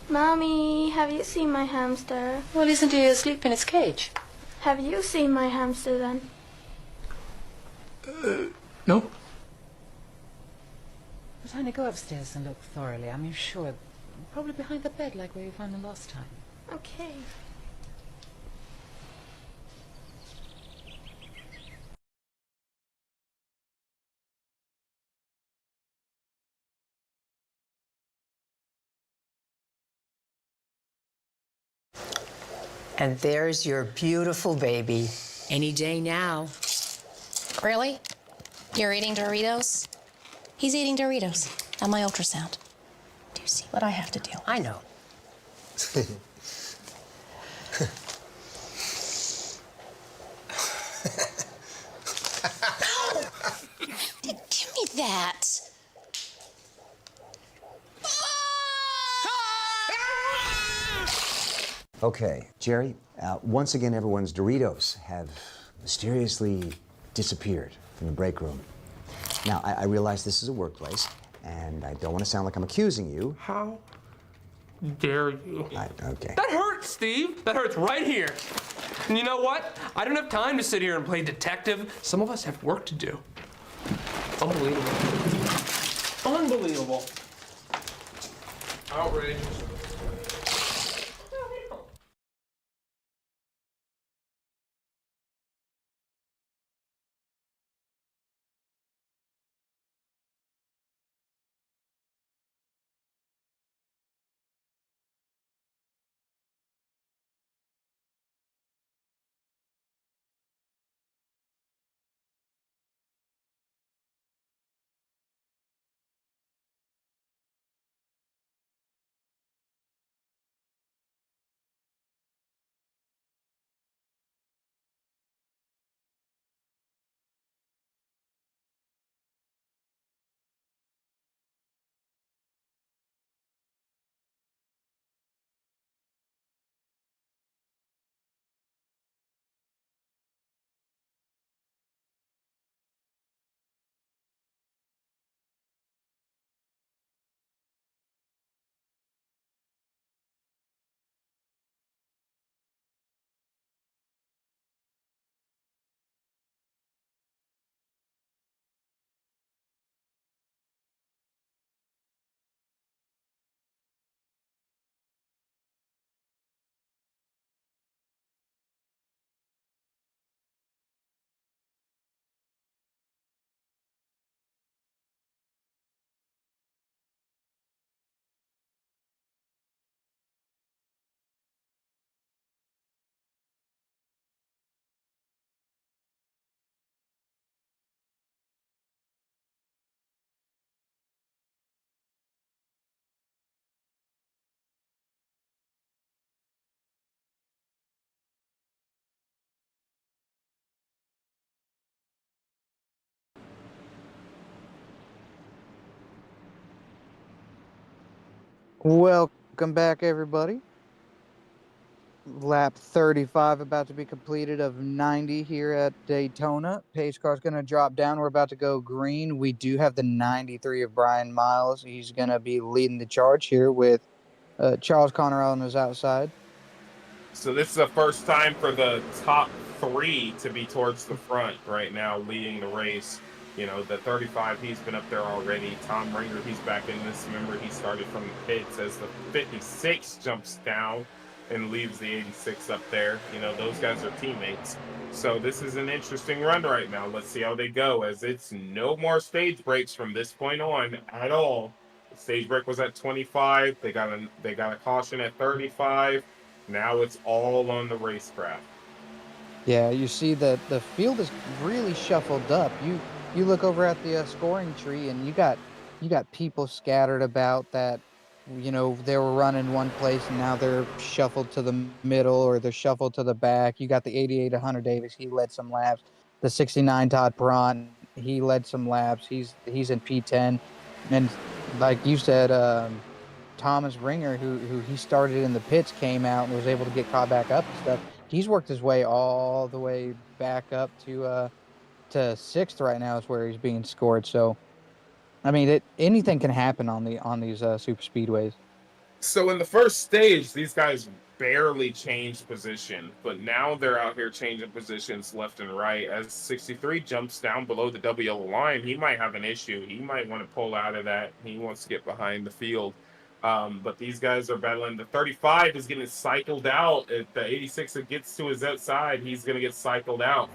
Mommy, have you seen my hamster? Well, isn't he asleep in its cage? Have you seen my hamster then? No. But honey, go upstairs and look thoroughly. I mean, sure, probably behind the bed like where you found them last time. Okay. And there's your beautiful baby. Any day now. Really? You're eating Doritos? He's eating Doritos on my ultrasound. Do you see what I have to deal with? I know. Give me that. Okay, Jerry, once again, everyone's Doritos have mysteriously disappeared from the break room. Now, I realize this is a workplace, and I don't want to sound like I'm accusing you. How dare you? Okay. That hurts, Steve. That hurts right here. And you know what? I don't have time to sit here and play detective. Some of us have work to do. Unbelievable. Unbelievable. Outrageous. Welcome back, everybody. Lap 35 about to be completed of 90 here at Daytona. Pace car's going to drop down. We're about to go green. We do have the 93 of Brian Miles. He's going to be leading the charge here with Charles Connorell on his outside. So this is the first time for the top three to be towards the front right now, leading the race. You know, the 35, he's been up there already. Tom Ringer, he's back in this. Remember, he started from the pits as the 56 jumps down and leaves the 86 up there. You know, those guys are teammates. So this is an interesting run right now. Let's see how they go, as it's no more stage breaks from this point on at all. The stage break was at 25. They got a caution at 35. Now it's all on the racecraft. Yeah, you see that the field is really shuffled up. You look over at the scoring tree, and you got people scattered about that. You know, they were running one place, and now they're shuffled to the middle, or they're shuffled to the back. You got the 88 of Hunter Davis. He led some laps. The 69 Todd Perron, he led some laps. He's in P10, and like you said, Thomas Ringer, who he started in the pits, came out and was able to get caught back up and stuff. He's worked his way all the way back up to sixth right now, is where he's being scored. So, I mean, anything can happen on these super speedways. So in the first stage, these guys barely changed position, but now they're out here changing positions left and right. As 63 jumps down below the double yellow line, he might have an issue. He might want to pull out of that. He wants to get behind the field. But these guys are battling. The 35 is getting cycled out. If the 86 that gets to his outside, he's going to get cycled out.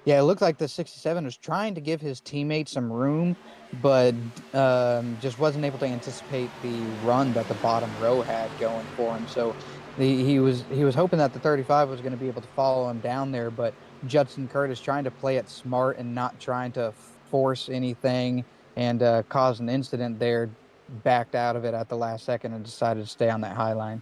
Yeah, it looked like the 67 was trying to give his teammates some room, but just wasn't able to anticipate the run that the bottom row had going for him. So he was hoping that the 35 was going to be able to follow him down there, but Judson Curtis trying to play it smart and not trying to force anything and cause an incident there, backed out of it at the last second and decided to stay on that high line.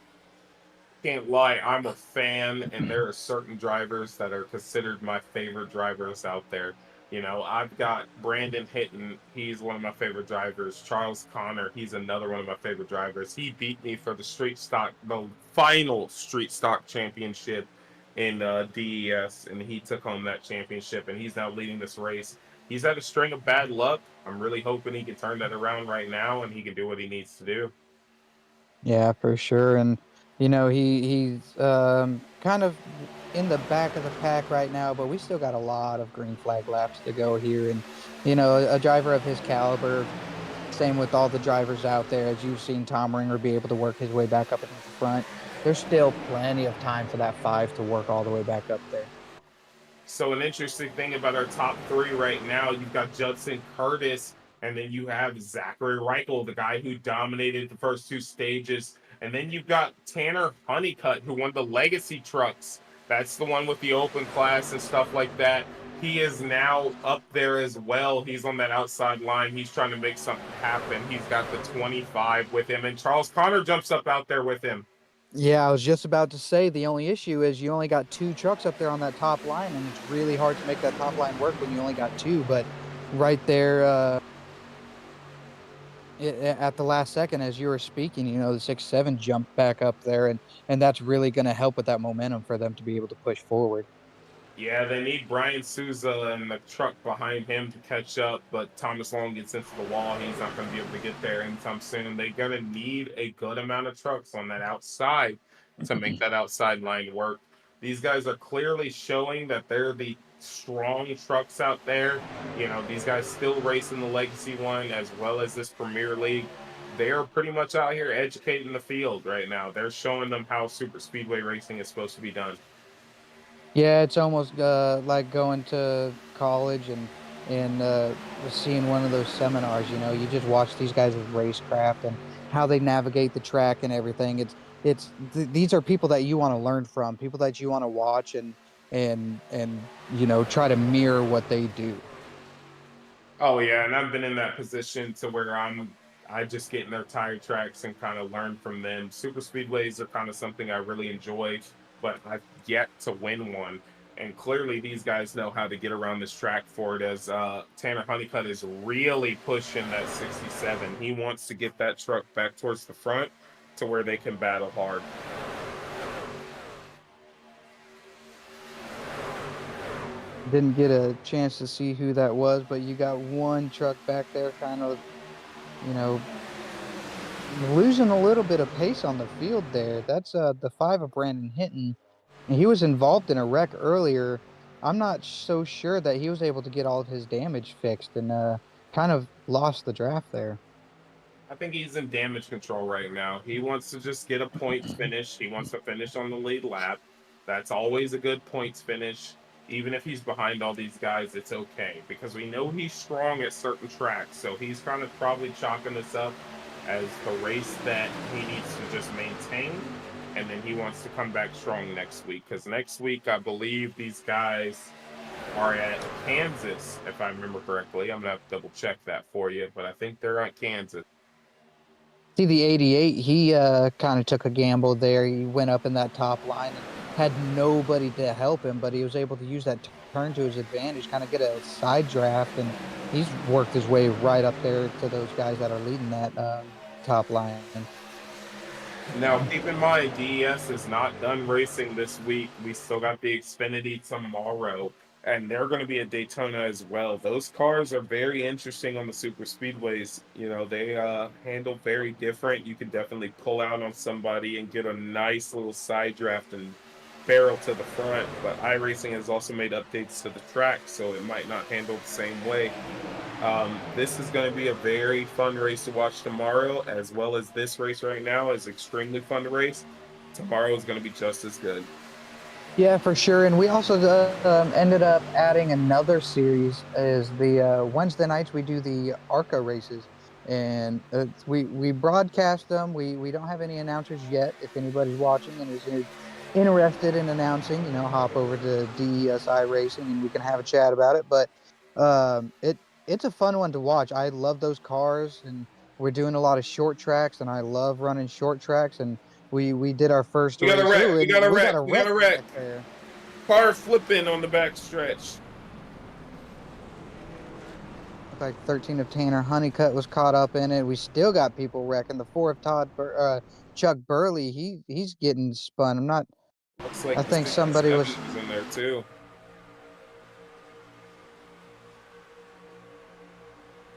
Can't lie, I'm a fan, and there are certain drivers that are considered my favorite drivers out there. You know, I've got Brandon Hitton, he's one of my favorite drivers. Charles Connor, he's another one of my favorite drivers. He beat me for the the final street stock championship in DES, and he took home that championship, and he's now leading this race. He's had a string of bad luck. I'm really hoping he can turn that around right now, and he can do what he needs to do. Yeah, for sure. And he's kind of in the back of the pack right now, but we still got a lot of green flag laps to go here. And a driver of his caliber, same with all the drivers out there, as you've seen Tom Ringer be able to work his way back up into the front. There's still plenty of time for that 5 to work all the way back up there. So an interesting thing about our top 3 right now, you've got Judson Curtis, and then you have Zachary Reichel, the guy who dominated the first 2 stages. And then you've got Tanner Honeycutt, who won the Legacy Trucks. That's the one with the open class and stuff like that. He is now up there as well. He's on that outside line. He's trying to make something happen. He's got the 25 with him, and Charles Connor jumps up out there with him. Yeah, I was just about to say the only issue is you only got 2 trucks up there on that top line, and it's really hard to make that top line work when you only got 2. But right there at the last second, as you were speaking, the 6-7 jumped back up there, and that's really going to help with that momentum for them to be able to push forward. Yeah, they need Brian Souza and the truck behind him to catch up, but Thomas Long gets into the wall. He's not going to be able to get there anytime soon. They're going to need a good amount of trucks on that outside to make that outside line work. These guys are clearly showing that they're the strong trucks out there. These guys still racing the Legacy one as well as this Premier League. They're pretty much out here educating the field right now. They're showing them how super speedway racing is supposed to be done. Yeah, it's almost like going to college and seeing one of those seminars. You just watch these guys with racecraft and how they navigate the track and everything. These are people that you want to learn from, people that you want to watch and try to mirror what they do. Oh yeah, and I've been in that position to where I just get in their tire tracks and kind of learn from them. Super speedways are kind of something I really enjoy, but I've yet to win one. And clearly these guys know how to get around this track for it, as Tanner Honeycutt is really pushing that 67. He wants to get that truck back towards the front to where they can battle hard. Didn't get a chance to see who that was, but you got one truck back there kind of, losing a little bit of pace on the field there. That's the 5 of Brandon Hinton. He was involved in a wreck earlier. I'm not so sure that he was able to get all of his damage fixed and kind of lost the draft there. I think he's in damage control right now. He wants to just get a points finish. He wants to finish on the lead lap. That's always a good points finish. Even if he's behind all these guys, it's okay, because we know he's strong at certain tracks. So he's kind of probably chalking this up as the race that he needs to just maintain. And then he wants to come back strong next week, because next week, I believe these guys are at Kansas, if I remember correctly. I'm going to have to double check that for you, but I think they're at Kansas. See, the 88, he kind of took a gamble there. He went up in that top line and had nobody to help him, but he was able to use that turn to his advantage, kind of get a side draft, and he's worked his way right up there to those guys that are leading that top line. Now, keep in mind, DES is not done racing this week. We still got the Xfinity tomorrow, and they're going to be at Daytona as well. Those cars are very interesting on the super speedways. They handle very different. You can definitely pull out on somebody and get a nice little side draft and barrel to the front. But iRacing has also made updates to the track, so it might not handle the same way. This is going to be a very fun race to watch tomorrow, as well as this race right now is extremely fun to race. Tomorrow is going to be just as good. Yeah, for sure. And we also ended up adding another series. Is the Wednesday nights we do the ARCA races, and we broadcast them. We don't have any announcers yet. If anybody's watching and is interested in announcing, hop over to DESI Racing and we can have a chat about it. But it's a fun one to watch. I love those cars, and we're doing a lot of short tracks, and I love running short tracks. And we did our first We got race. a wreck. Ooh, We got a we wreck. got a We got a wreck wreck. back there. Car flipping on the back stretch. Looked like 13 of Tanner Honeycutt was caught up in it. We still got people wrecking. The 4 of Chuck Burley. He's getting spun. I'm not. Looks like I the think somebody 67 was in there too.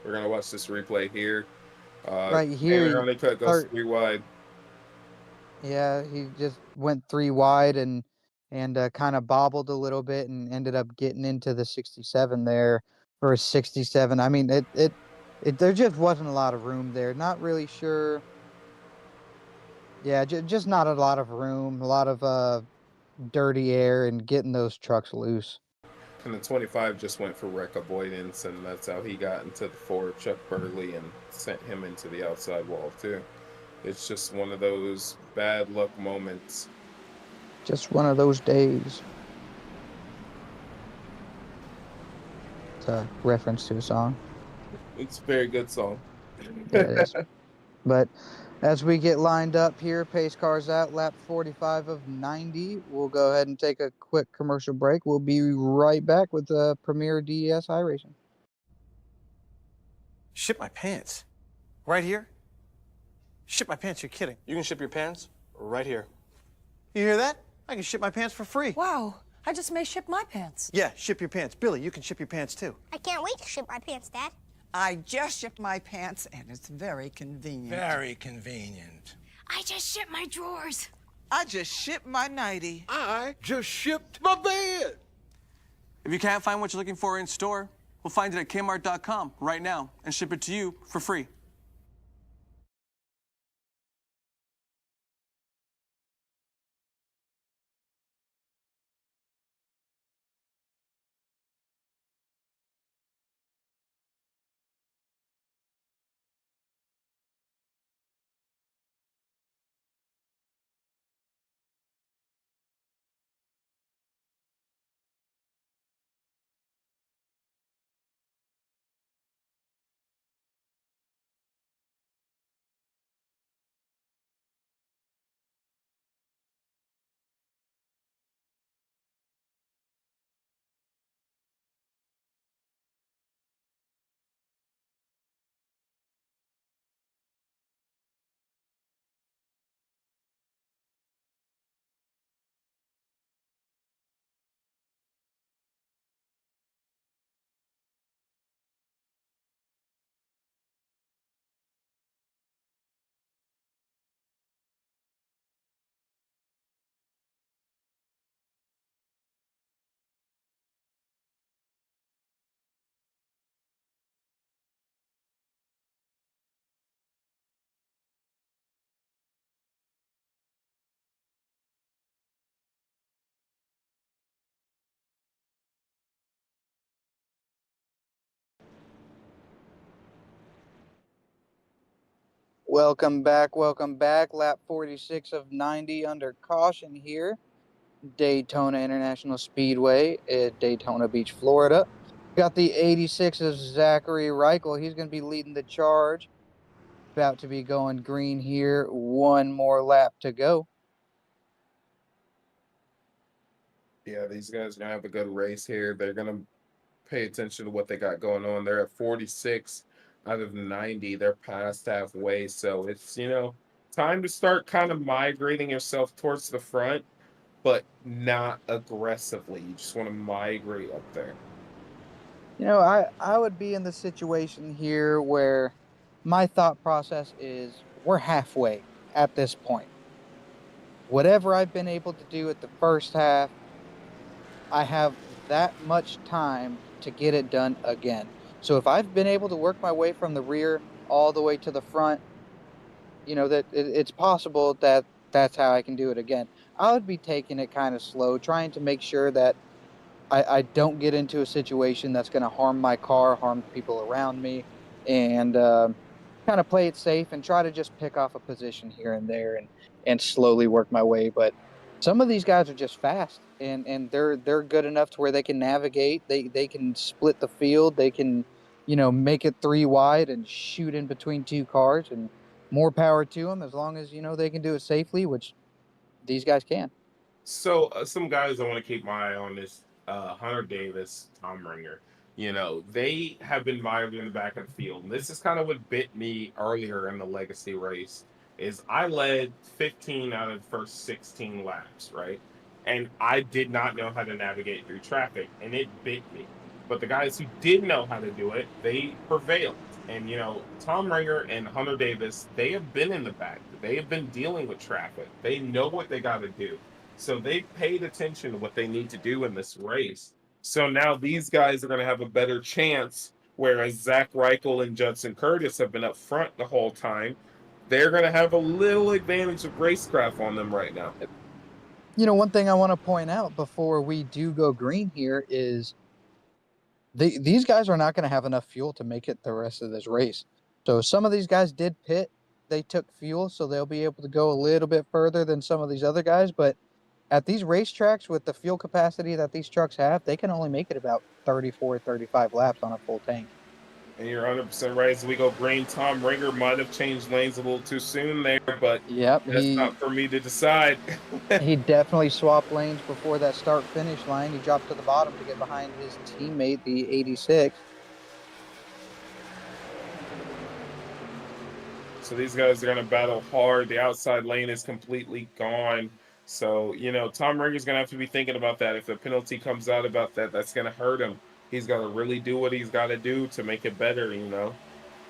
We're gonna watch this replay here. right here. Tanner Honeycutt goes 3 wide. Yeah, he just went 3 wide and kind of bobbled a little bit and ended up getting into the 67 there for a 67. I mean, it there just wasn't a lot of room there. Not really sure. Yeah, just not a lot of room. A lot of dirty air and getting those trucks loose. And the 25 just went for wreck avoidance, and that's how he got into the 4 of Chuck Burley and sent him into the outside wall too. It's just one of those bad luck moments. Just one of those days. It's a reference to a song. It's a very good song. Yeah, it is. But as we get lined up here, pace cars out, lap 45 of 90. We'll go ahead and take a quick commercial break. We'll be right back with the Premier DESI Racing. Ship my pants? Right here? Ship my pants, you're kidding. You can ship your pants right here. You hear that? I can ship my pants for free. Wow, I just may ship my pants. Yeah, ship your pants. Billy, you can ship your pants too. I can't wait to ship my pants, Dad. I just shipped my pants, and it's very convenient. Very convenient. I just shipped my drawers. I just shipped my nightie. I just shipped my bed. If you can't find what you're looking for in store, we'll find it at Kmart.com right now and ship it to you for free. Welcome back. Welcome back. Lap 46 of 90 under caution here. Daytona International Speedway at Daytona Beach, Florida. Got the 86 of Zachary Reichel. He's going to be leading the charge. About to be going green here. One more lap to go. Yeah, these guys are gonna have a good race here. They're gonna pay attention to what they got going on. They're at 46 out of 90. They're past halfway, so it's time to start kind of migrating yourself towards the front. but not aggressively. You just want to migrate up there. You know, I would be in the situation here where my thought process is we're halfway at this point. Whatever I've been able to do at the first half, I have that much time to get it done again. So if I've been able to work my way from the rear all the way to the front, you know that it's possible that that's how I can do it again. I would be taking it kind of slow, trying to make sure that I don't get into a situation that's going to harm my car, harm the people around me, and kind of play it safe and try to just pick off a position here and there and slowly work my way. But some of these guys are just fast and they're good enough to where they can navigate. They can split the field. They can, you know, make it three wide and shoot in between two cars, and more power to them as long as you know they can do it safely, which these guys can. So some guys I want to keep my eye on is Hunter Davis, Tom Ringer. You know, they have been mired in the back of the field. And this is kind of what bit me earlier in the Legacy race. Is I led 15 out of the first 16 laps, right? And I did not know how to navigate through traffic, and it bit me. But the guys who did know how to do it, they prevailed. And you know, Tom Ringer and Hunter Davis, they have been in the back. They have been dealing with traffic. They know what they got to do. So they paid attention to what they need to do in this race. So now these guys are going to have a better chance, whereas Zach Reichel and Judson Curtis have been up front the whole time. They're going to have a little advantage of racecraft on them right now. You know, one thing I want to point out before we do go green here is these guys are not going to have enough fuel to make it the rest of this race. So some of these guys did pit. They took fuel, so they'll be able to go a little bit further than some of these other guys. But at these racetracks with the fuel capacity that these trucks have, they can only make it about 34, 35 laps on a full tank. And you're 100% right. As we go green, Tom Ringer might have changed lanes a little too soon there, but Yep, that's not for me to decide. he definitely swapped lanes before that start finish line. He dropped to the bottom to get behind his teammate, the 86. So these guys are going to battle hard. The outside lane is completely gone. So, you know, Tom Ringer's going to have to be thinking about that. If a penalty comes out about that, that's going to hurt him. He's got to really do what he's got to do to make it better, you know,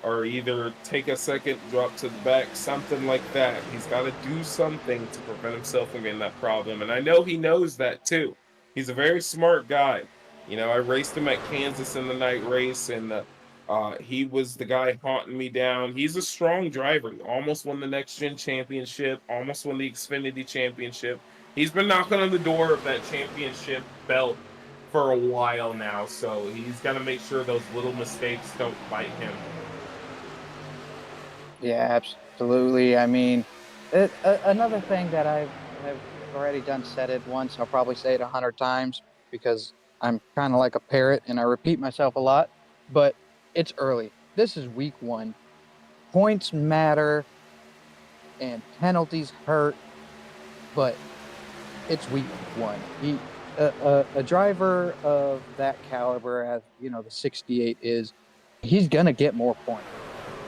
or either take a second, drop to the back, something like that. He's got to do something to prevent himself from getting that problem. And I know he knows that too. He's a very smart guy. You know, I raced him at Kansas in the night race, and he was the guy haunting me down. He's a strong driver. He almost won the Next Gen Championship, almost won the Xfinity Championship. He's been knocking on the door of that championship belt for a while now, so he's got to make sure those little mistakes don't bite him. Yeah, absolutely. I mean, another thing that I've already said it once. I'll probably say it 100 times because I'm kind of like a parrot and I repeat myself a lot, but it's early. This is week 1. Points matter and penalties hurt, but it's week 1. A driver of that caliber, as you know, the 68 is, he's gonna get more points.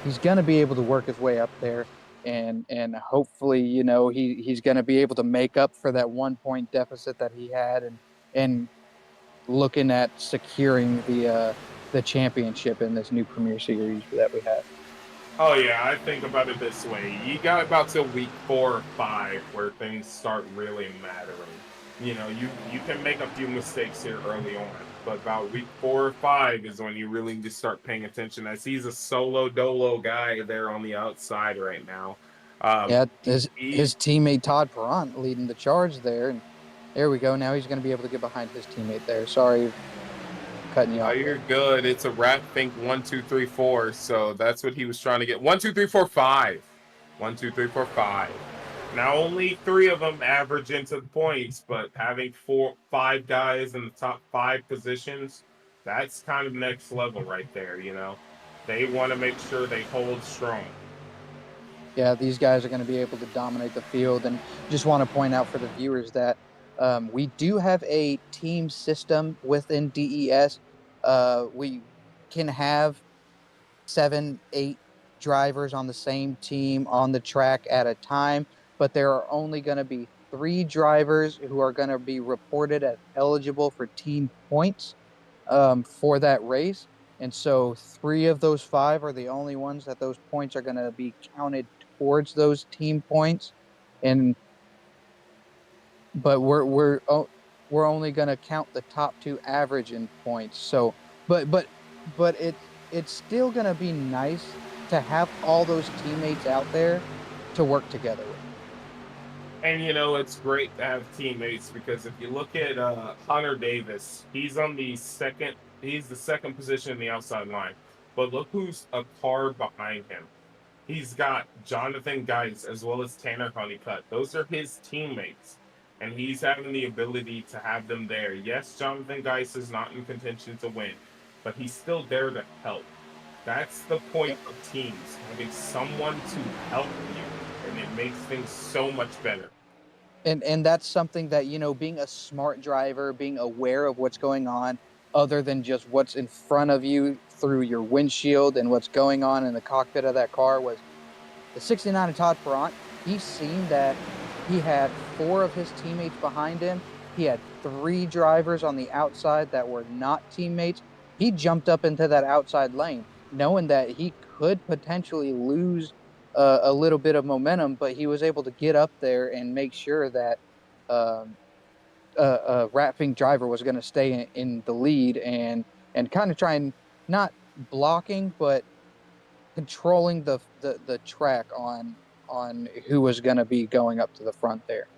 He's gonna be able to work his way up there, and hopefully, you know, he's gonna be able to make up for that 1 point deficit that he had, and looking at securing the championship in this new Premier Series that we have. Oh yeah, I think about it this way. You got about till week 4 or 5 where things start really mattering. You know, you can make a few mistakes here early on, but about week 4 or 5 is when you really need to start paying attention, as he's a solo dolo guy there on the outside right now. Yeah, his teammate Todd Perront leading the charge there, and there we go. Now he's going to be able to get behind his teammate there. Sorry, cutting you off. Oh, you're good. It's a rat think 1, 2, 3, 4. So that's what he was trying to get. 1, 2, 3, 4, 5. 1, 2, 3, 4, 5. Now only 3 of them average into the points, but having 5 guys in the top 5 positions, that's kind of next level right there. You know, they want to make sure they hold strong. Yeah, these guys are going to be able to dominate the field, and just want to point out for the viewers that we do have a team system within DES. We can have 7, 8 drivers on the same team on the track at a time, but there are only going to be 3 drivers who are going to be reported as eligible for team points for that race. And so 3 of those 5 are the only ones that those points are going to be counted towards those team points. And but we're only going to count the top 2 average in points. So but it's still going to be nice to have all those teammates out there to work together with. And it's great to have teammates because if you look at Hunter Davis, he's the second position in the outside line. But look who's a car behind him. He's got Jonathan Geis as well as Tanner Honeycutt. Those are his teammates. And he's having the ability to have them there. Yes, Jonathan Geis is not in contention to win, but he's still there to help. That's the point of teams, having someone to help you, and it makes things so much better. And that's something that, being a smart driver, being aware of what's going on, other than just what's in front of you through your windshield and what's going on in the cockpit of that car, was the 69 of Todd Perront. He's seen that he had 4 of his teammates behind him. He had 3 drivers on the outside that were not teammates. He jumped up into that outside lane, knowing that he could potentially lose a little bit of momentum, but he was able to get up there and make sure that um, a Ratfink driver was going to stay in the lead and kind of trying, not blocking, but controlling the track on who was going to be going up to the front there.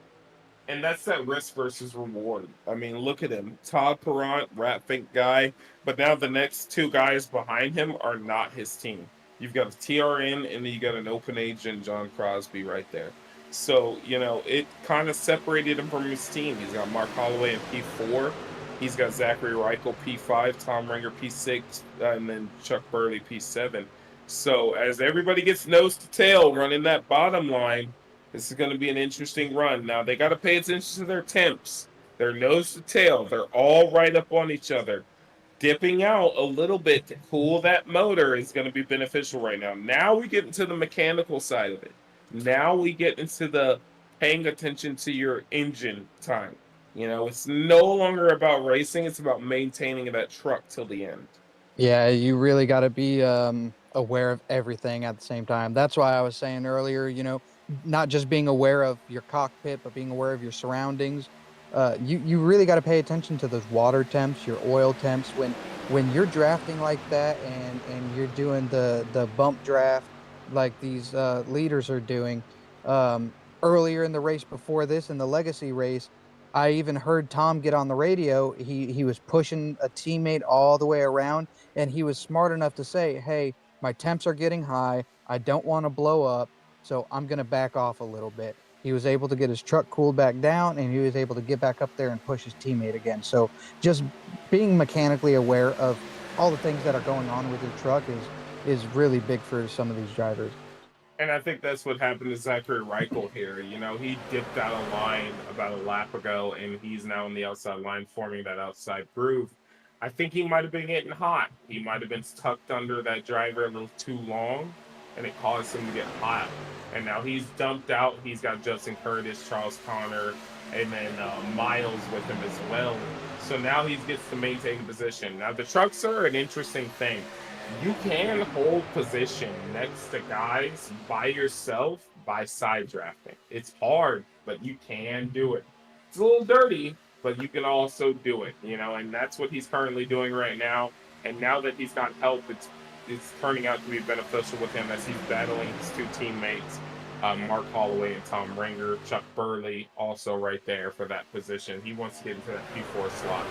And that's that risk versus reward. I mean, look at him. Todd Perront, Ratfink guy, but now the next 2 guys behind him are not his team. You've got a TRN and then you got an open agent, John Crosby, right there. So, it kind of separated him from his team. He's got Mark Holloway in P4. He's got Zachary Reichel P5, Tom Ringer P6, and then Chuck Burley P7. So as everybody gets nose to tail running that bottom line, this is going to be an interesting run. Now, they got to pay attention to their temps. Their nose to tail. They're all right up on each other. Dipping out a little bit to cool that motor is going to be beneficial right now. Now we get into the mechanical side of it. Now we get into the paying attention to your engine time. It's no longer about racing. It's about maintaining that truck till the end. Yeah, you really got to be aware of everything at the same time. That's why I was saying earlier, not just being aware of your cockpit, but being aware of your surroundings. You really got to pay attention to those water temps, your oil temps. When you're drafting like that and you're doing the bump draft like these leaders are doing. Earlier in the race before this, in the Legacy race, I even heard Tom get on the radio. He was pushing a teammate all the way around, and he was smart enough to say, "Hey, my temps are getting high. I don't want to blow up, so I'm going to back off a little bit." He was able to get his truck cooled back down, and he was able to get back up there and push his teammate again. So just being mechanically aware of all the things that are going on with your truck is really big for some of these drivers. And I think that's what happened to Zachary Reichel here. He dipped out of line about a lap ago, and he's now on the outside line forming that outside groove. I think he might have been getting hot. He might have been tucked under that driver a little too long, and it caused him to get hot. And now he's dumped out. He's got Justin Curtis, Charles Connor, and then Miles with him as well. So now he gets to maintain position. Now the trucks are an interesting thing. You can hold position next to guys by yourself by side drafting. It's hard, but you can do it. It's a little dirty, but you can also do it, and that's what he's currently doing right now. And now that he's got help, it's turning out to be beneficial with him as he's battling his 2 teammates, Mark Holloway and Tom Ringer. Chuck Burley also right there for that position. He wants to get into that P4 slot.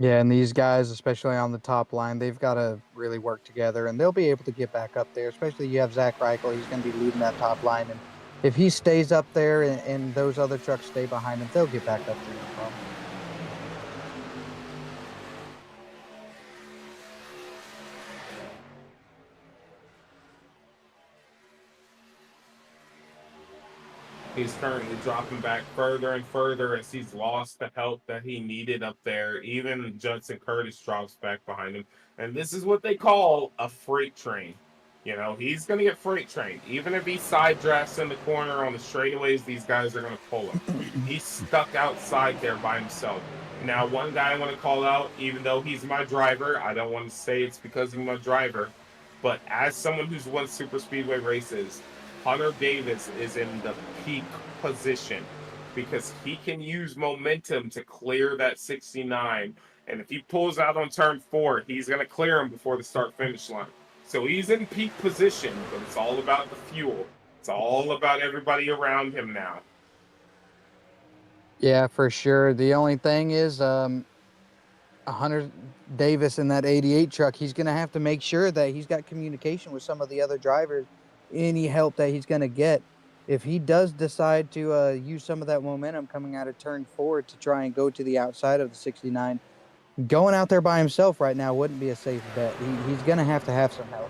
Yeah, and these guys, especially on the top line, they've got to really work together, and they'll be able to get back up there. Especially you have Zach Reichel; he's going to be leading that top line, and if he stays up there and those other trucks stay behind him, they'll get back up there, no problem. He's currently dropping back further and further as he's lost the help that he needed up there. Even Judson Curtis drops back behind him. And this is what they call a freight train. You know, he's going to get freight trained. Even if he side drafts in the corner on the straightaways, these guys are going to pull him. He's stuck outside there by himself. Now, one guy I want to call out, even though he's my driver, I don't want to say it's because he's my driver, but as someone who's won super speedway races, Hunter Davis is in the peak position because he can use momentum to clear that 69. And if he pulls out on turn 4, he's going to clear him before the start finish line. So he's in peak position, but it's all about the fuel. It's all about everybody around him now. Yeah, for sure. The only thing is, Hunter Davis in that 88 truck, he's going to have to make sure that he's got communication with some of the other drivers, any help that he's going to get. If he does decide to use some of that momentum coming out of turn 4 to try and go to the outside of the 69, going out there by himself right now wouldn't be a safe bet. He's going to have some help.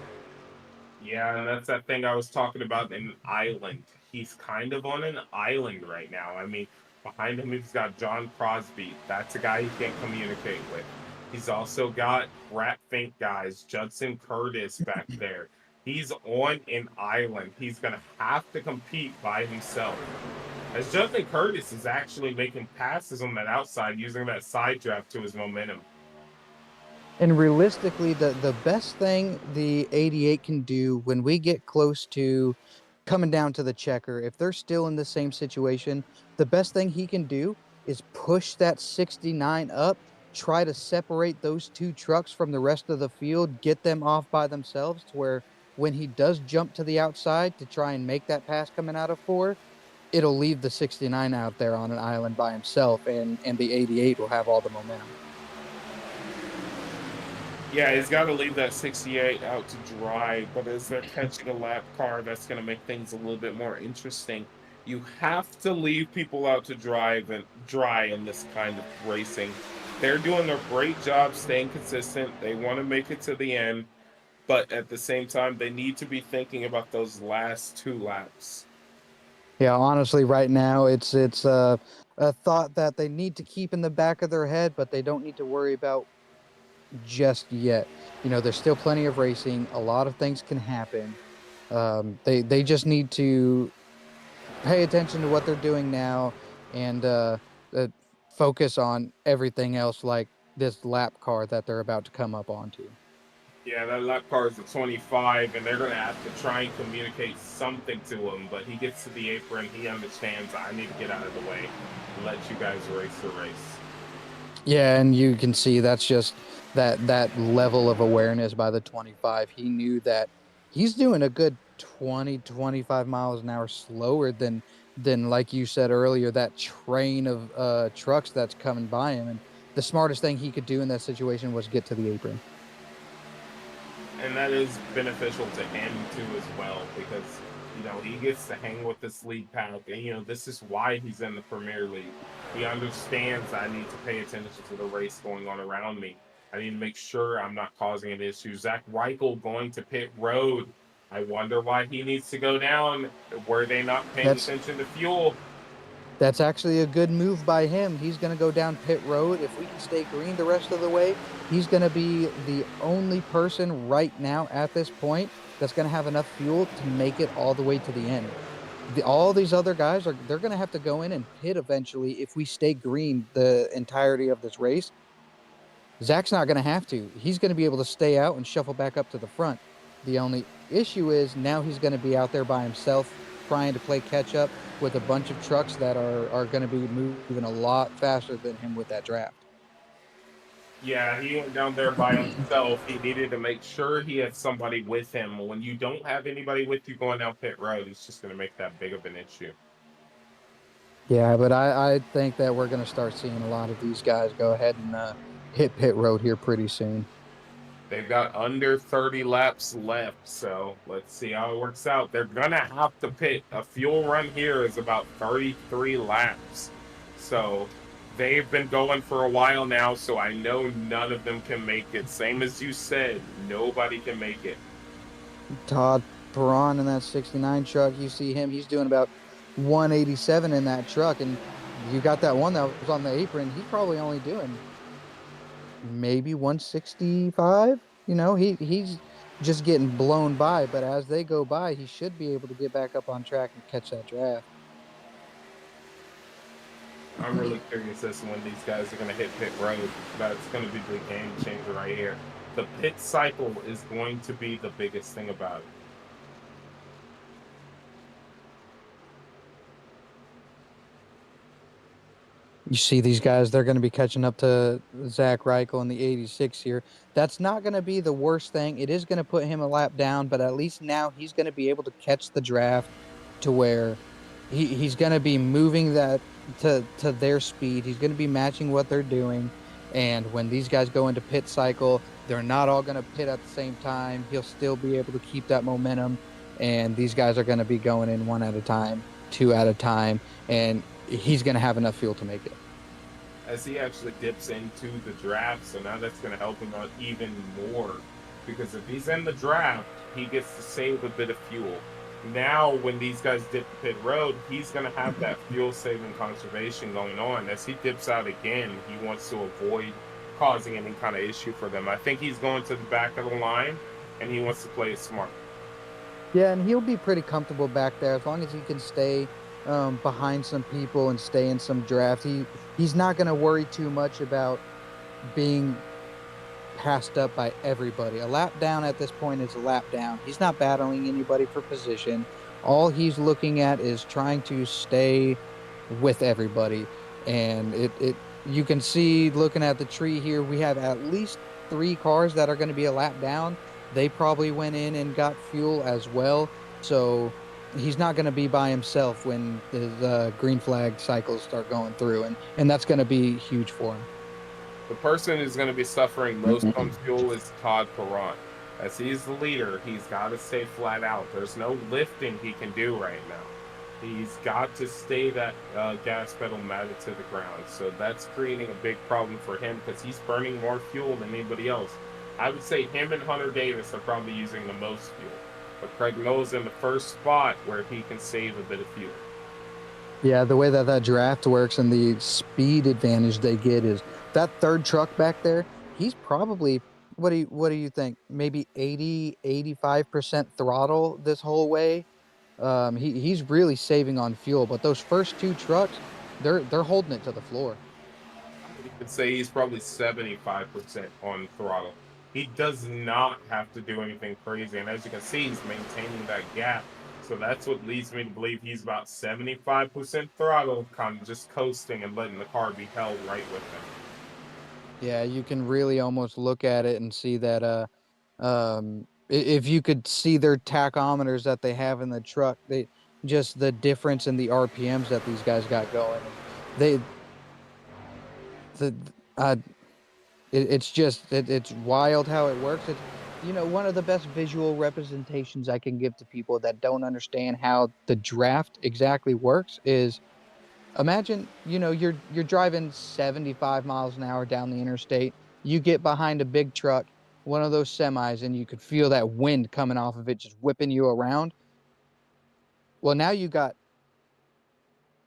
Yeah, and that's that thing I was talking about, an island. He's kind of on an island right now. I mean, behind him he's got John Crosby. That's a guy he can't communicate with. He's also got Rat Fink guys, Judson Curtis back there. He's on an island. He's going to have to compete by himself. As Judson Curtis is actually making passes on that outside, using that side draft to his momentum. And realistically, the best thing the 88 can do when we get close to coming down to the checker, if they're still in the same situation, the best thing he can do is push that 69 up, try to separate those two trucks from the rest of the field, get them off by themselves to where when he does jump to the outside to try and make that pass coming out of 4, it'll leave the 69 out there on an island by himself, and the 88 will have all the momentum. Yeah, he's got to leave that 68 out to dry, but as they're catching a lap car, that's going to make things a little bit more interesting. You have to leave people out to dry in this kind of racing. They're doing a great job staying consistent. They want to make it to the end, but at the same time, they need to be thinking about those last 2 laps. Yeah, honestly, right now it's a thought that they need to keep in the back of their head, but they don't need to worry about just yet. You know, there's still plenty of racing. A lot of things can happen. They just need to pay attention to what they're doing now and focus on everything else, like this lap car that they're about to come up onto. Yeah, that lap car is a 25, and they're going to have to try and communicate something to him, but he gets to the apron, he understands, I need to get out of the way and let you guys race the race. Yeah, and you can see that's just that level of awareness by the 25. He knew that he's doing a good 20-25 miles an hour slower than like you said earlier, that train of trucks that's coming by him. And the smartest thing he could do in that situation was get to the apron. And that is beneficial to him too as well, because you know he gets to hang with this league pack, and you know this is why he's in the Premier League. He understands I need to pay attention to the race going on around me. I need to make sure I'm not causing an issue. Zach Reichel going to pit road. I wonder why he needs to go down. Were they not paying attention to fuel? That's actually a good move by him. He's going to go down pit road. If we can stay green the rest of the way, he's going to be the only person right now at this point that's going to have enough fuel to make it all the way to the end. All these other guys they're going to have to go in and pit eventually if we stay green the entirety of this race. Zach's not going to have to. He's going to be able to stay out and shuffle back up to the front. The only issue is now he's going to be out there by himself trying to play catch up with a bunch of trucks that are going to be moving a lot faster than him with that draft. Yeah, he went down there by himself. He needed to make sure he had somebody with him. When you don't have anybody with you going down pit road, it's just going to make that big of an issue. Yeah, but I think that we're going to start seeing a lot of these guys go ahead and hit pit road here pretty soon. They've got under 30 laps left, so let's see how it works out. They're going to have to pit. A fuel run here is about 33 laps. So they've been going for a while now, so I know none of them can make it. Same as you said, nobody can make it. Todd Perron in that 69 truck, you see him, he's doing about 187 in that truck, and you got that one that was on the apron, he's probably only doing maybe 165. You know, he's just getting blown by. But as they go by, he should be able to get back up on track and catch that draft. I'm really curious as to when these guys are going to hit pit road. That's going to be the game changer right here. The pit cycle is going to be the biggest thing about it. You see these guys, they're going to be catching up to Zach Reichel in the 86 here. That's not going to be the worst thing. It is going to put him a lap down, but at least now he's going to be able to catch the draft to where he's going to be moving that to their speed. He's going to be matching what they're doing. And when these guys go into pit cycle, they're not all going to pit at the same time. He'll still be able to keep that momentum. And these guys are going to be going in one at a time, two at a time. And he's going to have enough fuel to make it. As he actually dips into the draft, so now that's going to help him out even more. Because if he's in the draft, he gets to save a bit of fuel. Now, when these guys dip pit road, he's going to have that fuel-saving conservation going on. As he dips out again, he wants to avoid causing any kind of issue for them. I think he's going to the back of the line, and he wants to play it smart. Yeah, and he'll be pretty comfortable back there as long as he can stay behind some people and stay in some draft. He's not going to worry too much about being passed up by everybody. A lap down at this point is a lap down. He's not battling anybody for position. All he's looking at is trying to stay with everybody. And you can see, looking at the tree here, we have at least 3 cars that are going to be a lap down. They probably went in and got fuel as well. So he's not going to be by himself when the green flag cycles start going through. And that's going to be huge for him. The person who's going to be suffering most on fuel is Todd Perron. As he's the leader, he's got to stay flat out. There's no lifting he can do right now. He's got to stay that gas pedal matted to the ground. So that's creating a big problem for him because he's burning more fuel than anybody else. I would say him and Hunter Davis are probably using the most fuel. But Craig Lowe's in the first spot where he can save a bit of fuel. Yeah, the way that draft works and the speed advantage they get is that third truck back there, he's probably, what do you think? Maybe 85% throttle this whole way. He's really saving on fuel, but those first 2 trucks, they're holding it to the floor. You could say he's probably 75% on throttle. He does not have to do anything crazy, and as you can see, he's maintaining that gap. So that's what leads me to believe he's about 75% throttle, kind of just coasting and letting the car be held right with him. Yeah, you can really almost look at it and see that if you could see their tachometers that they have in the truck, they just the difference in the RPMs that these guys got going. It's wild how it works. It's, one of the best visual representations I can give to people that don't understand how the draft exactly works is, imagine, you're driving 75 miles an hour down the interstate. You get behind a big truck, one of those semis, and you could feel that wind coming off of it just whipping you around. Well, now you got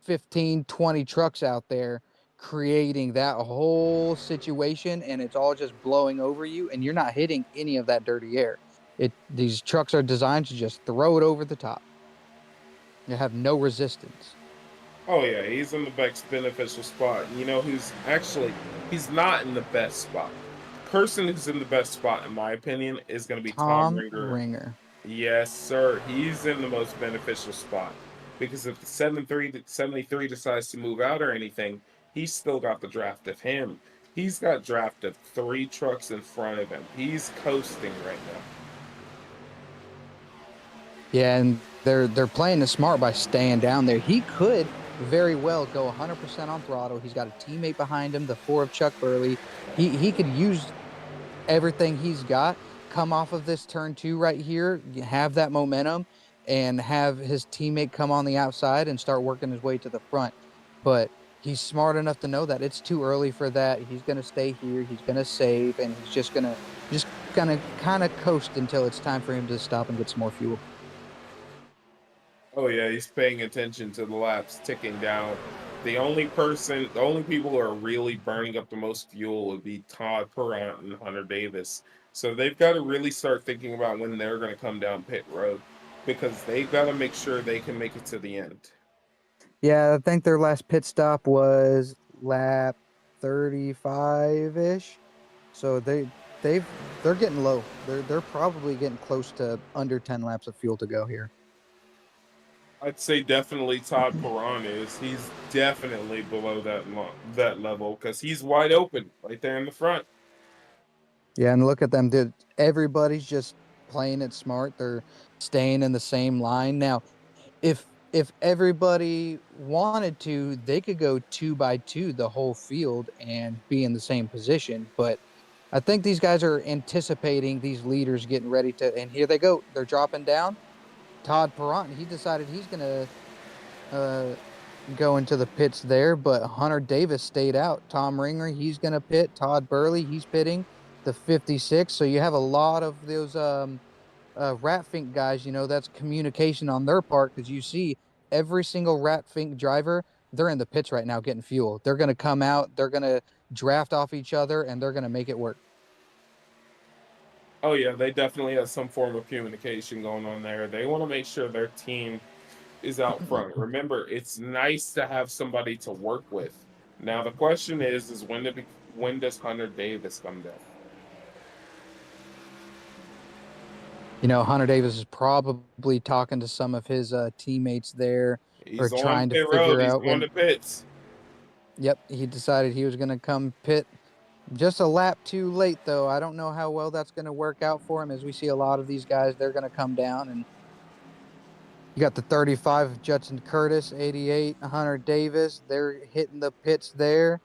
15, 20 trucks out there creating that whole situation, and it's all just blowing over you, and you're not hitting any of that dirty air. These trucks are designed to just throw it over the top. You have no resistance. Oh yeah, he's in the best beneficial spot. You know he's not in the best spot. The person who's in the best spot, in my opinion, is going to be Tom Ringer. Yes, sir. He's in the most beneficial spot. Because if the 73 decides to move out or anything, he's still got the draft of him. He's got draft of 3 trucks in front of him. He's coasting right now. Yeah, and they're playing it smart by staying down there. He could very well go 100% on throttle. He's got a teammate behind him, the 4 of Chuck Burley. He could use everything he's got, come off of this turn 2 right here, have that momentum, and have his teammate come on the outside and start working his way to the front. But he's smart enough to know that it's too early for that. He's going to stay here. He's going to save, and he's just going to kind of coast until it's time for him to stop and get some more fuel. Oh yeah, he's paying attention to the laps ticking down. The only people who are really burning up the most fuel would be Todd Perrott and Hunter Davis. So they've got to really start thinking about when they're going to come down pit road because they've got to make sure they can make it to the end. Yeah, I think their last pit stop was lap 35-ish. So they're getting low. They're probably getting close to under 10 laps of fuel to go here. I'd say definitely Todd Perron is. He's definitely below that level because he's wide open right there in the front. Yeah, and look at them, dude. Everybody's just playing it smart. They're staying in the same line. Now, if everybody wanted to, they could go 2 by 2 the whole field and be in the same position. But I think these guys are anticipating these leaders getting ready to, and here they go. They're dropping down. Todd Perront, he decided he's gonna uh, go into the pits there, but Hunter Davis stayed out. Tom Ringer, he's gonna pit. Todd Burley, he's pitting the 56. So you have a lot of those Ratfink guys, that's communication on their part because you see every single Ratfink driver, they're in the pits right now getting fuel. They're going to come out, they're going to draft off each other, and they're going to make it work. Oh yeah, they definitely have some form of communication going on there. They want to make sure their team is out front. Remember, it's nice to have somebody to work with. Now the question is when does Hunter Davis come down? Hunter Davis is probably talking to some of his teammates there or He's on trying to pit road. figure He's out going to pits. Yep, he decided he was going to come pit just a lap too late, though. I don't know how well that's going to work out for him as we see a lot of these guys, they're going to come down. And you got the 35 of Judson Curtis, 88, Hunter Davis. They're hitting the pits there.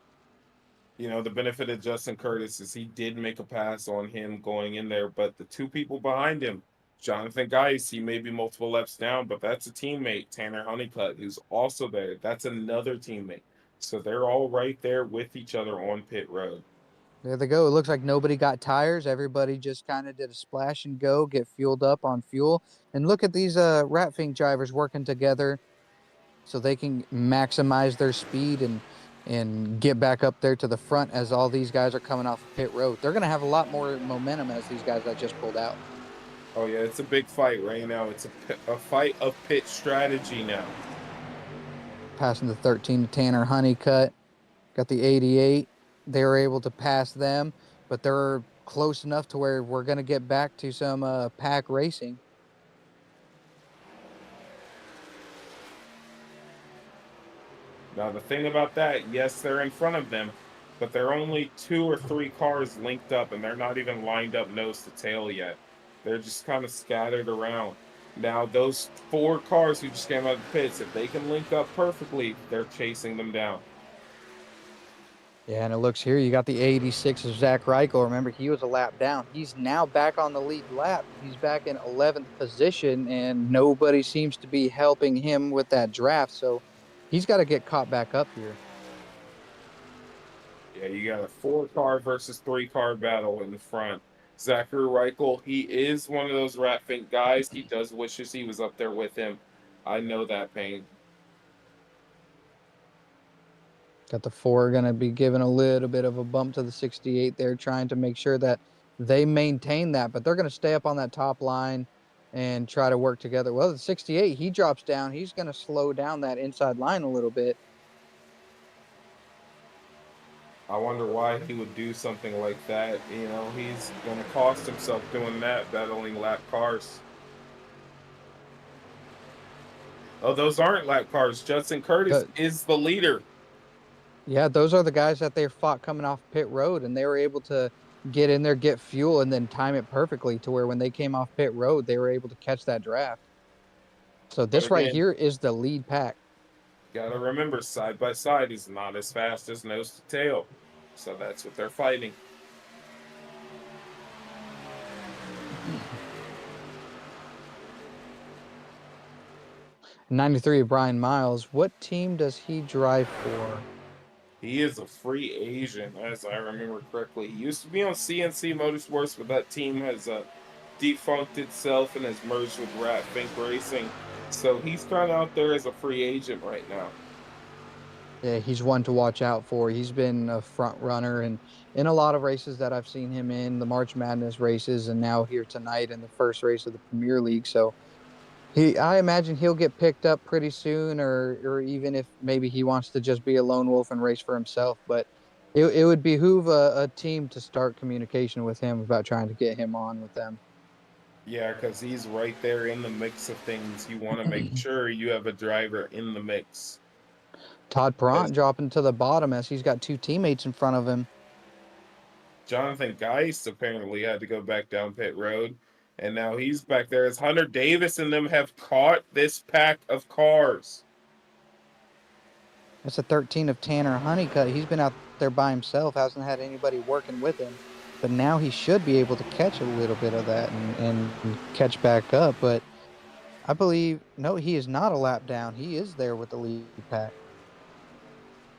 The benefit of Justin Curtis is he did make a pass on him going in there, but the two people behind him, Jonathan Geis, he may be multiple laps down, but that's a teammate, Tanner Honeycutt, who's also there. That's another teammate. So they're all right there with each other on pit road. There they go. It looks like nobody got tires. Everybody just kind of did a splash and go, get fueled up on fuel. And look at these Ratfink drivers working together so they can maximize their speed and get back up there to the front as all these guys are coming off of pit road. They're going to have a lot more momentum as these guys that just pulled out. Oh, yeah, it's a big fight right now. It's a fight of pit strategy now. Passing the 13 to Tanner Honeycutt. Got the 88. They were able to pass them, but they're close enough to where we're going to get back to some pack racing. Now, the thing about that, yes, they're in front of them, but they're only 2 or 3 cars linked up, and they're not even lined up nose to tail yet. They're just kind of scattered around. Now, those 4 cars who just came out of the pits, if they can link up perfectly, they're chasing them down. Yeah, and it looks here, you got the 86 of Zach Reichel. Remember, he was a lap down. He's now back on the lead lap. He's back in 11th position, and nobody seems to be helping him with that draft. So he's got to get caught back up here. Yeah, you got a 4-car versus 3-car battle in the front. Zachary Reichel, he is one of those Ratfink guys. He does wishes he was up there with him. I know that pain. Got the 4 going to be giving a little bit of a bump to the 68 there, trying to make sure that they maintain that. But they're going to stay up on that top line and try to work together. Well, the 68, he drops down. He's going to slow down that inside line a little bit. I wonder why he would do something like that. He's going to cost himself doing that, battling lap cars. Oh, those aren't lap cars. Judson Curtis is the leader. Yeah, those are the guys that they fought coming off pit road, and they were able to get in there, get fuel, and then time it perfectly to where when they came off pit road, they were able to catch that draft. So this right here is the lead pack. Gotta remember, side by side is not as fast as nose to tail. So that's what they're fighting. '93 of Brian Miles. What team does he drive for? He is a free agent, as I remember correctly. He used to be on CNC Motorsports, but that team has defunct itself and has merged with Ratfink Racing. So he's kind of out there as a free agent right now. Yeah, he's one to watch out for. He's been a front runner and in a lot of races that I've seen him in, the March Madness races, and now here tonight in the first race of the Premier League. So I imagine he'll get picked up pretty soon, or even if maybe he wants to just be a lone wolf and race for himself. But it would behoove a team to start communication with him about trying to get him on with them. Yeah, because he's right there in the mix of things. You want to make sure you have a driver in the mix. Todd Because Perront dropping to the bottom as he's got two teammates in front of him. Jonathan Geist apparently had to go back down pit road, and now he's back there as Hunter Davis and them have caught this pack of cars. That's a 13 of Tanner Honeycutt. He's been out there by himself, hasn't had anybody working with him. But now he should be able to catch a little bit of that and catch back up. But I believe, no, he is not a lap down. He is there with the lead pack.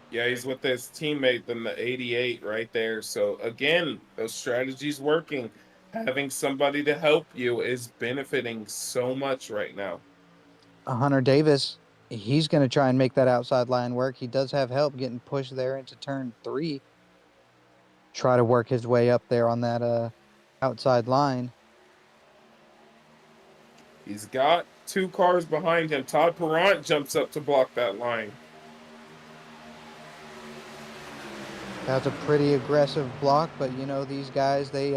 Yeah, he's with his teammate, then the 88 right there. So again, those strategies working. Having somebody to help you is benefiting so much right now. Hunter Davis, he's going to try and make that outside line work. He does have help getting pushed there into turn 3. Try to work his way up there on that outside line. He's got 2 cars behind him. Todd Perront jumps up to block that line. That's a pretty aggressive block, but you know these guys, they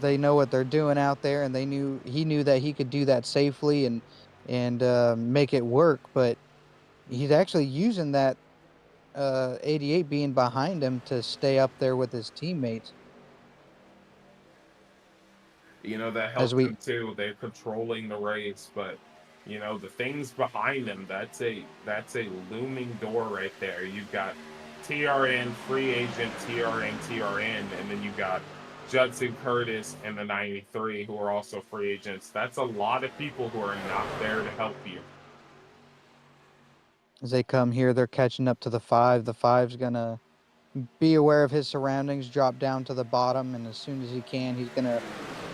know what they're doing out there, and he knew that he could do that safely and make it work. But he's actually using that 88 being behind him to stay up there with his teammates. You know, that As helps we them too. They're controlling the race, but you know, the things behind them, that's a looming door right there. You've got TRN, free agent, TRN, and then you've got Judson Curtis and the 93 who are also free agents. That's a lot of people who are not there to help you. as they come here, they're catching up to the 5. The 5's gonna be aware of his surroundings, drop down to the bottom, and as soon as he can, he's gonna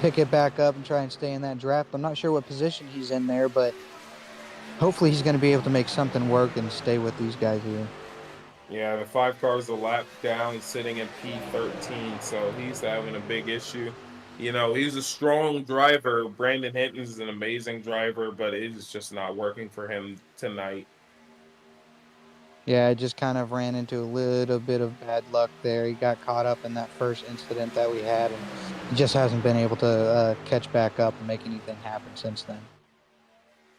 pick it back up and try and stay in that draft. I'm not sure what position he's in there, but hopefully he's going to be able to make something work and stay with these guys here. Yeah, the 5 cars a lap down, sitting in P13, so he's having a big issue. You know, he's a strong driver. Brandon Hinton's an amazing driver, but it is just not working for him tonight. Yeah, I just kind of ran into a little bit of bad luck there. He got caught up in that first incident that we had, and he just hasn't been able to catch back up and make anything happen since then.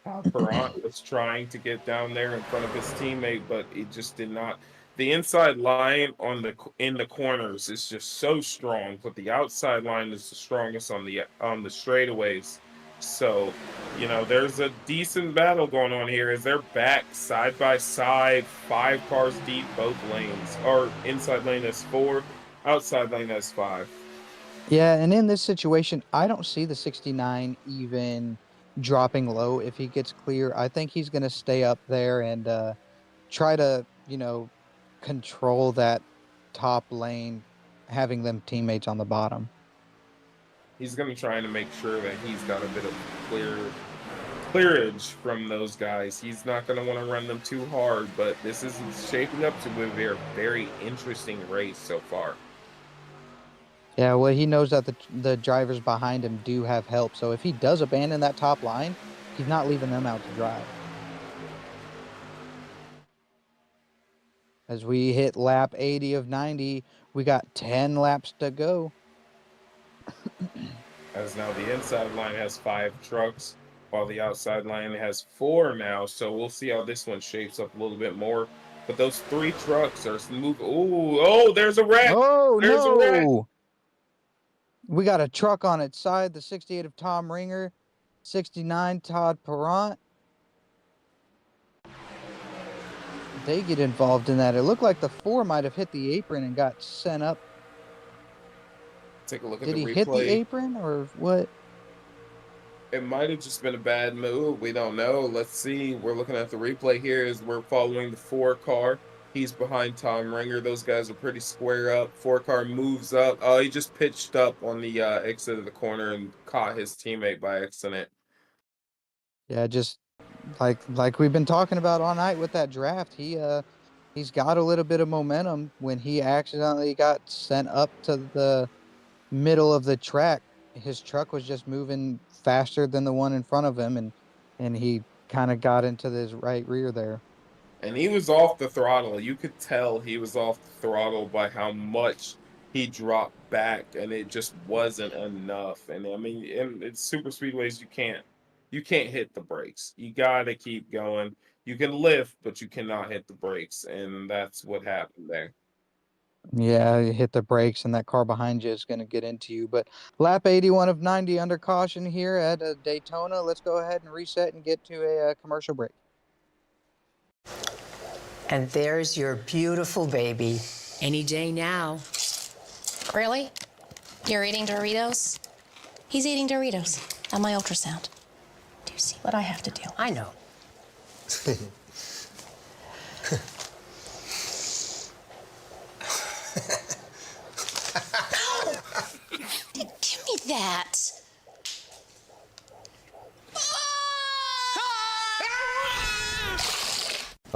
Perront was trying to get down there in front of his teammate, but it just did not. The inside line in the corners is just so strong, but the outside line is the strongest on the straightaways. So, you know, there's a decent battle going on here as they're back side by side, 5 cars deep, both lanes. Or inside lane has 4, outside lane has 5. Yeah, and in this situation, I don't see the 69 even dropping low if he gets clear. I think he's going to stay up there and try to, you know, control that top lane, having them teammates on the bottom. He's going to try to make sure that he's got a bit of clearage from those guys. He's not going to want to run them too hard, but this is shaping up to be a very interesting race so far. Yeah, well, he knows that the drivers behind him do have help, so if he does abandon that top line, he's not leaving them out to dry. As we hit lap 80 of 90, we got 10 laps to go. As now the inside line has 5 trucks, while the outside line has 4 now. So we'll see how this one shapes up a little bit more. But those 3 trucks are moving. Oh, there's a wreck. Oh, there's a wreck. We got a truck on its side, the 68 of Tom Ringer, 69 Todd Perront. They get involved in that. It looked like the 4 might have hit the apron and got sent up. Take a look at Did the he replay. hit the apron or what? It might have just been a bad move. We don't know. Let's see. We're looking at the replay here as we're following the 4 car. He's behind Tom Ringer. Those guys are pretty square up. 4 car moves up. Oh, he just pitched up on the exit of the corner and caught his teammate by accident. Yeah, just like we've been talking about all night with that draft. He he's got a little bit of momentum. When he accidentally got sent up to the middle of the track, his truck was just moving faster than the one in front of him, and he kind of got into his right rear there. And he was off the throttle. You could tell he was off the throttle by how much he dropped back, and it just wasn't enough. And I mean, in super speedways, you can't hit the brakes. You got to keep going. You can lift, but you cannot hit the brakes, and that's what happened there. Yeah, you hit the brakes, and that car behind you is going to get into you. But lap 81 of 90 under caution here at Daytona. Let's go ahead and reset and get to a commercial break. And there's your beautiful baby. Any day now. Really? You're eating Doritos? He's eating Doritos on my ultrasound. Do you see what I have to do? I know. Give me that.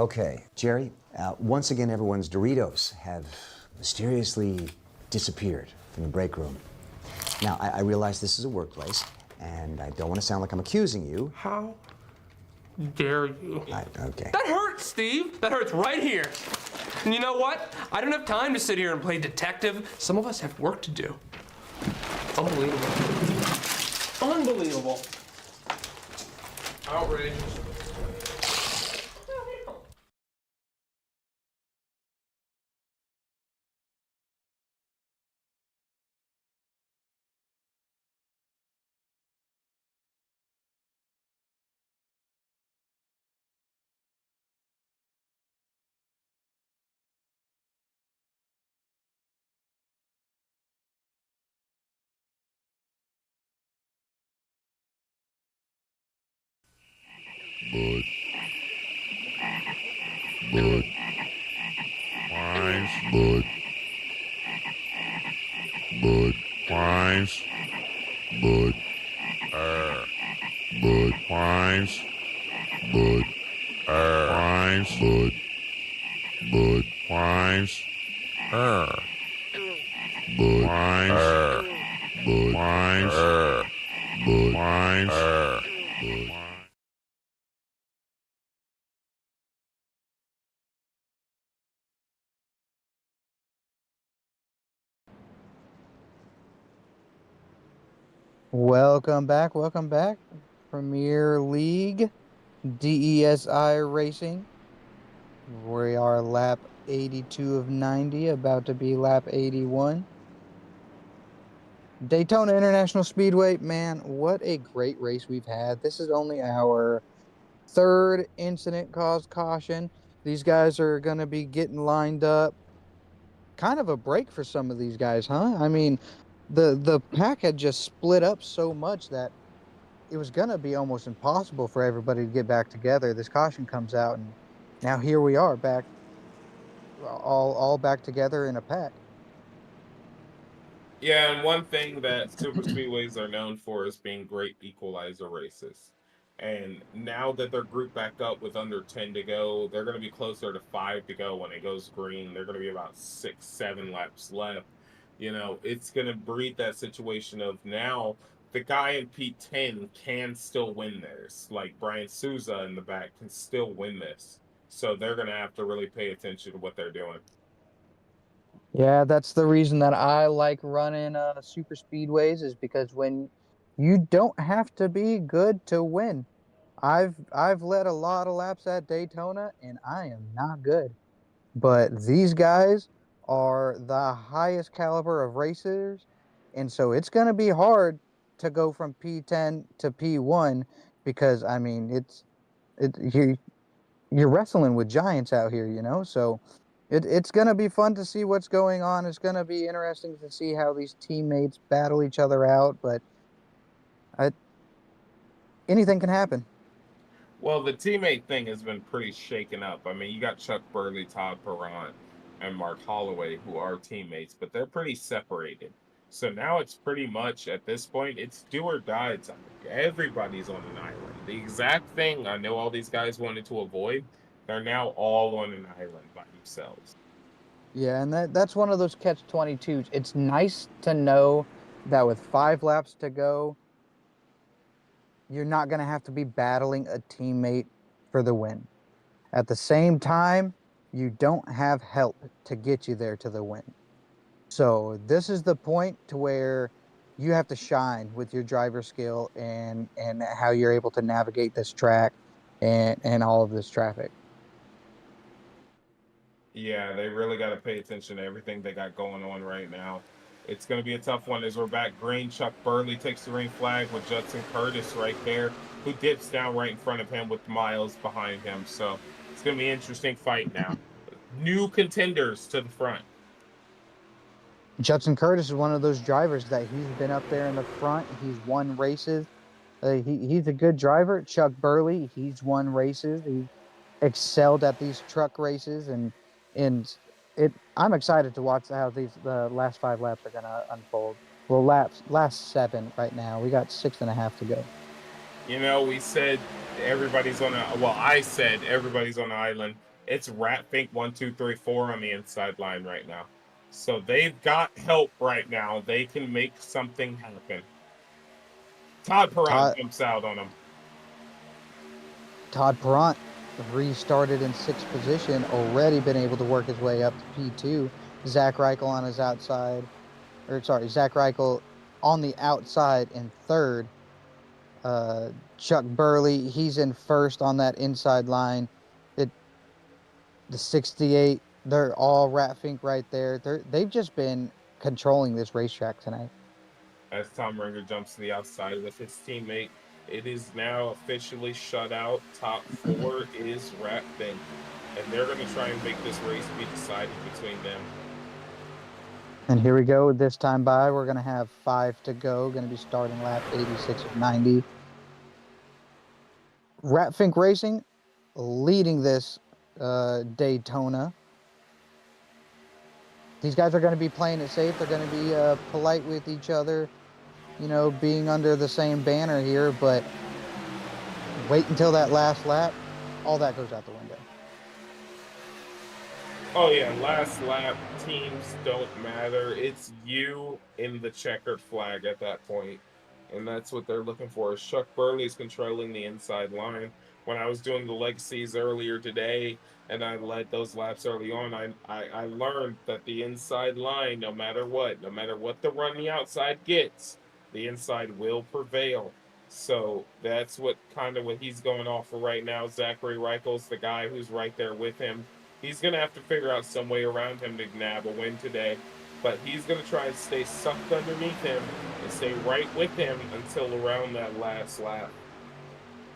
Okay, Jerry, once again, everyone's Doritos have mysteriously disappeared from the break room. Now, I realize this is a workplace, and I don't want to sound like I'm accusing you. How dare you? Okay. That hurts, Steve. That hurts right here. And you know what? I don't have time to sit here and play detective. Some of us have work to do. Unbelievable. Unbelievable. Outrageous. Welcome back. Welcome back. Premier League DESI Racing. We are lap 82 of 90, about to be lap 81. Daytona International Speedway, man, what a great race we've had. This is only our third incident caused caution. These guys are going to be getting lined up. Kind of a break for some of these guys, huh? I mean, the pack had just split up so much that it was going to be almost impossible for everybody to get back together. This caution comes out, and now here we are back, all back together in a pack. Yeah, and one thing that super speedways are known for is being great equalizer races. And now that they're grouped back up with under 10 to go, they're going to be closer to 5 to go when it goes green. They're going to be about 6, 7 laps left. You know, it's going to breed that situation of now the guy in P10 can still win this. Like Brian Souza in the back can still win this. So they're going to have to really pay attention to what they're doing. Yeah, that's the reason that I like running super speedways, is because when you don't have to be good to win. I've led a lot of laps at Daytona, and I am not good. But these guys are the highest caliber of racers, and so it's going to be hard to go from P10 to P1, because I mean you're wrestling with giants out here, you know. So it's going to be fun to see what's going on. It's going to be interesting to see how these teammates battle each other out, but anything can happen. Well, the teammate thing has been pretty shaken up. I mean, you got Chuck Burley, Todd Perrant, and Mark Holloway, who are teammates, but they're pretty separated. So now it's pretty much, at this point, it's do or die time. Everybody's on an island. The exact thing I know all these guys wanted to avoid, They're now all on an island by themselves. Yeah, and that's one of those catch-22s. It's nice to know that with 5 laps to go, you're not going to have to be battling a teammate for the win. At the same time, you don't have help to get you there to the win. So this is the point to where you have to shine with your driver skill and how you're able to navigate this track and all of this traffic. Yeah, they really got to pay attention to everything they got going on right now. It's going to be a tough one as we're back green. Chuck Burley takes the green flag with Judson Curtis right there, who dips down right in front of him with Miles behind him. So it's going to be an interesting fight now. New contenders to the front. Judson Curtis is one of those drivers that he's been up there in the front. He's won races. He's a good driver. Chuck Burley, he's won races. He excelled at these truck races, and I'm excited to watch how the last 5 laps are gonna unfold. Well, last 7 right now. We got 6.5 to go. You know, we said everybody's on a, well, I said everybody's on an island. It's Ratfink 1, 2, 3, 4 on the inside line right now. So they've got help right now. They can make something happen. Todd Perron jumps out on him. Todd Perron restarted in 6th position, already been able to work his way up to P2. Zach Reichel on his outside, Zach Reichel on the outside in 3rd. Chuck Burley, he's in 1st on that inside line. The 68, they're all Ratfink right there. They've just been controlling this racetrack tonight. As Tom Ringer jumps to the outside with his teammate, it is now officially shut out. Top 4 is Ratfink, and they're going to try and make this race be decided between them. And here we go. This time by, we're going to have 5 to go. Going to be starting lap 86 of 90. Ratfink Racing leading this Daytona. These guys are going to be playing it safe. They're going to be polite with each other, you know, being under the same banner here. But wait until that last lap. All that goes out the window. Oh, yeah, last lap, teams don't matter. It's you in the checkered flag at that point. And that's what they're looking for. Chuck Burley's controlling the inside line. When I was doing the legacies earlier today and I led those laps early on, I learned that the inside line, no matter what the run the outside gets, the inside will prevail. So that's what he's going off for right now. Zachary Reichel's the guy who's right there with him. He's going to have to figure out some way around him to nab a win today. But he's going to try and stay sucked underneath him and stay right with him until around that last lap.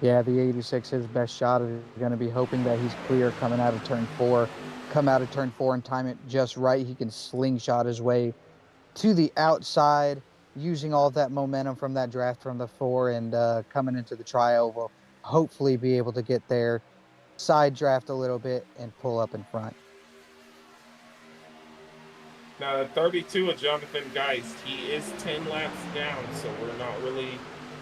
Yeah, the 86, his best shot is going to be hoping that he's clear coming out of turn 4. Come out of turn 4 and time it just right. He can slingshot his way to the outside, using all of that momentum from that draft from the 4 and coming into the tri-oval. Hopefully be able to get there, side draft a little bit, and pull up in front. Now, 32 of Jonathan Geist, he is 10 laps down, so we're not really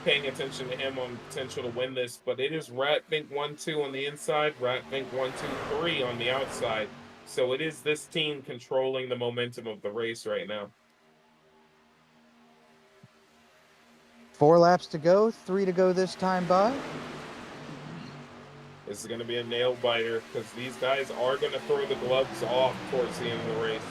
paying attention to him on potential to win this. But it is Ratfink 1-2 on the inside, Ratfink 1-2-3 on the outside. So it is this team controlling the momentum of the race right now. 4 laps to go, 3 to go this time by. This is going to be a nail biter because these guys are going to throw the gloves off towards the end of the race.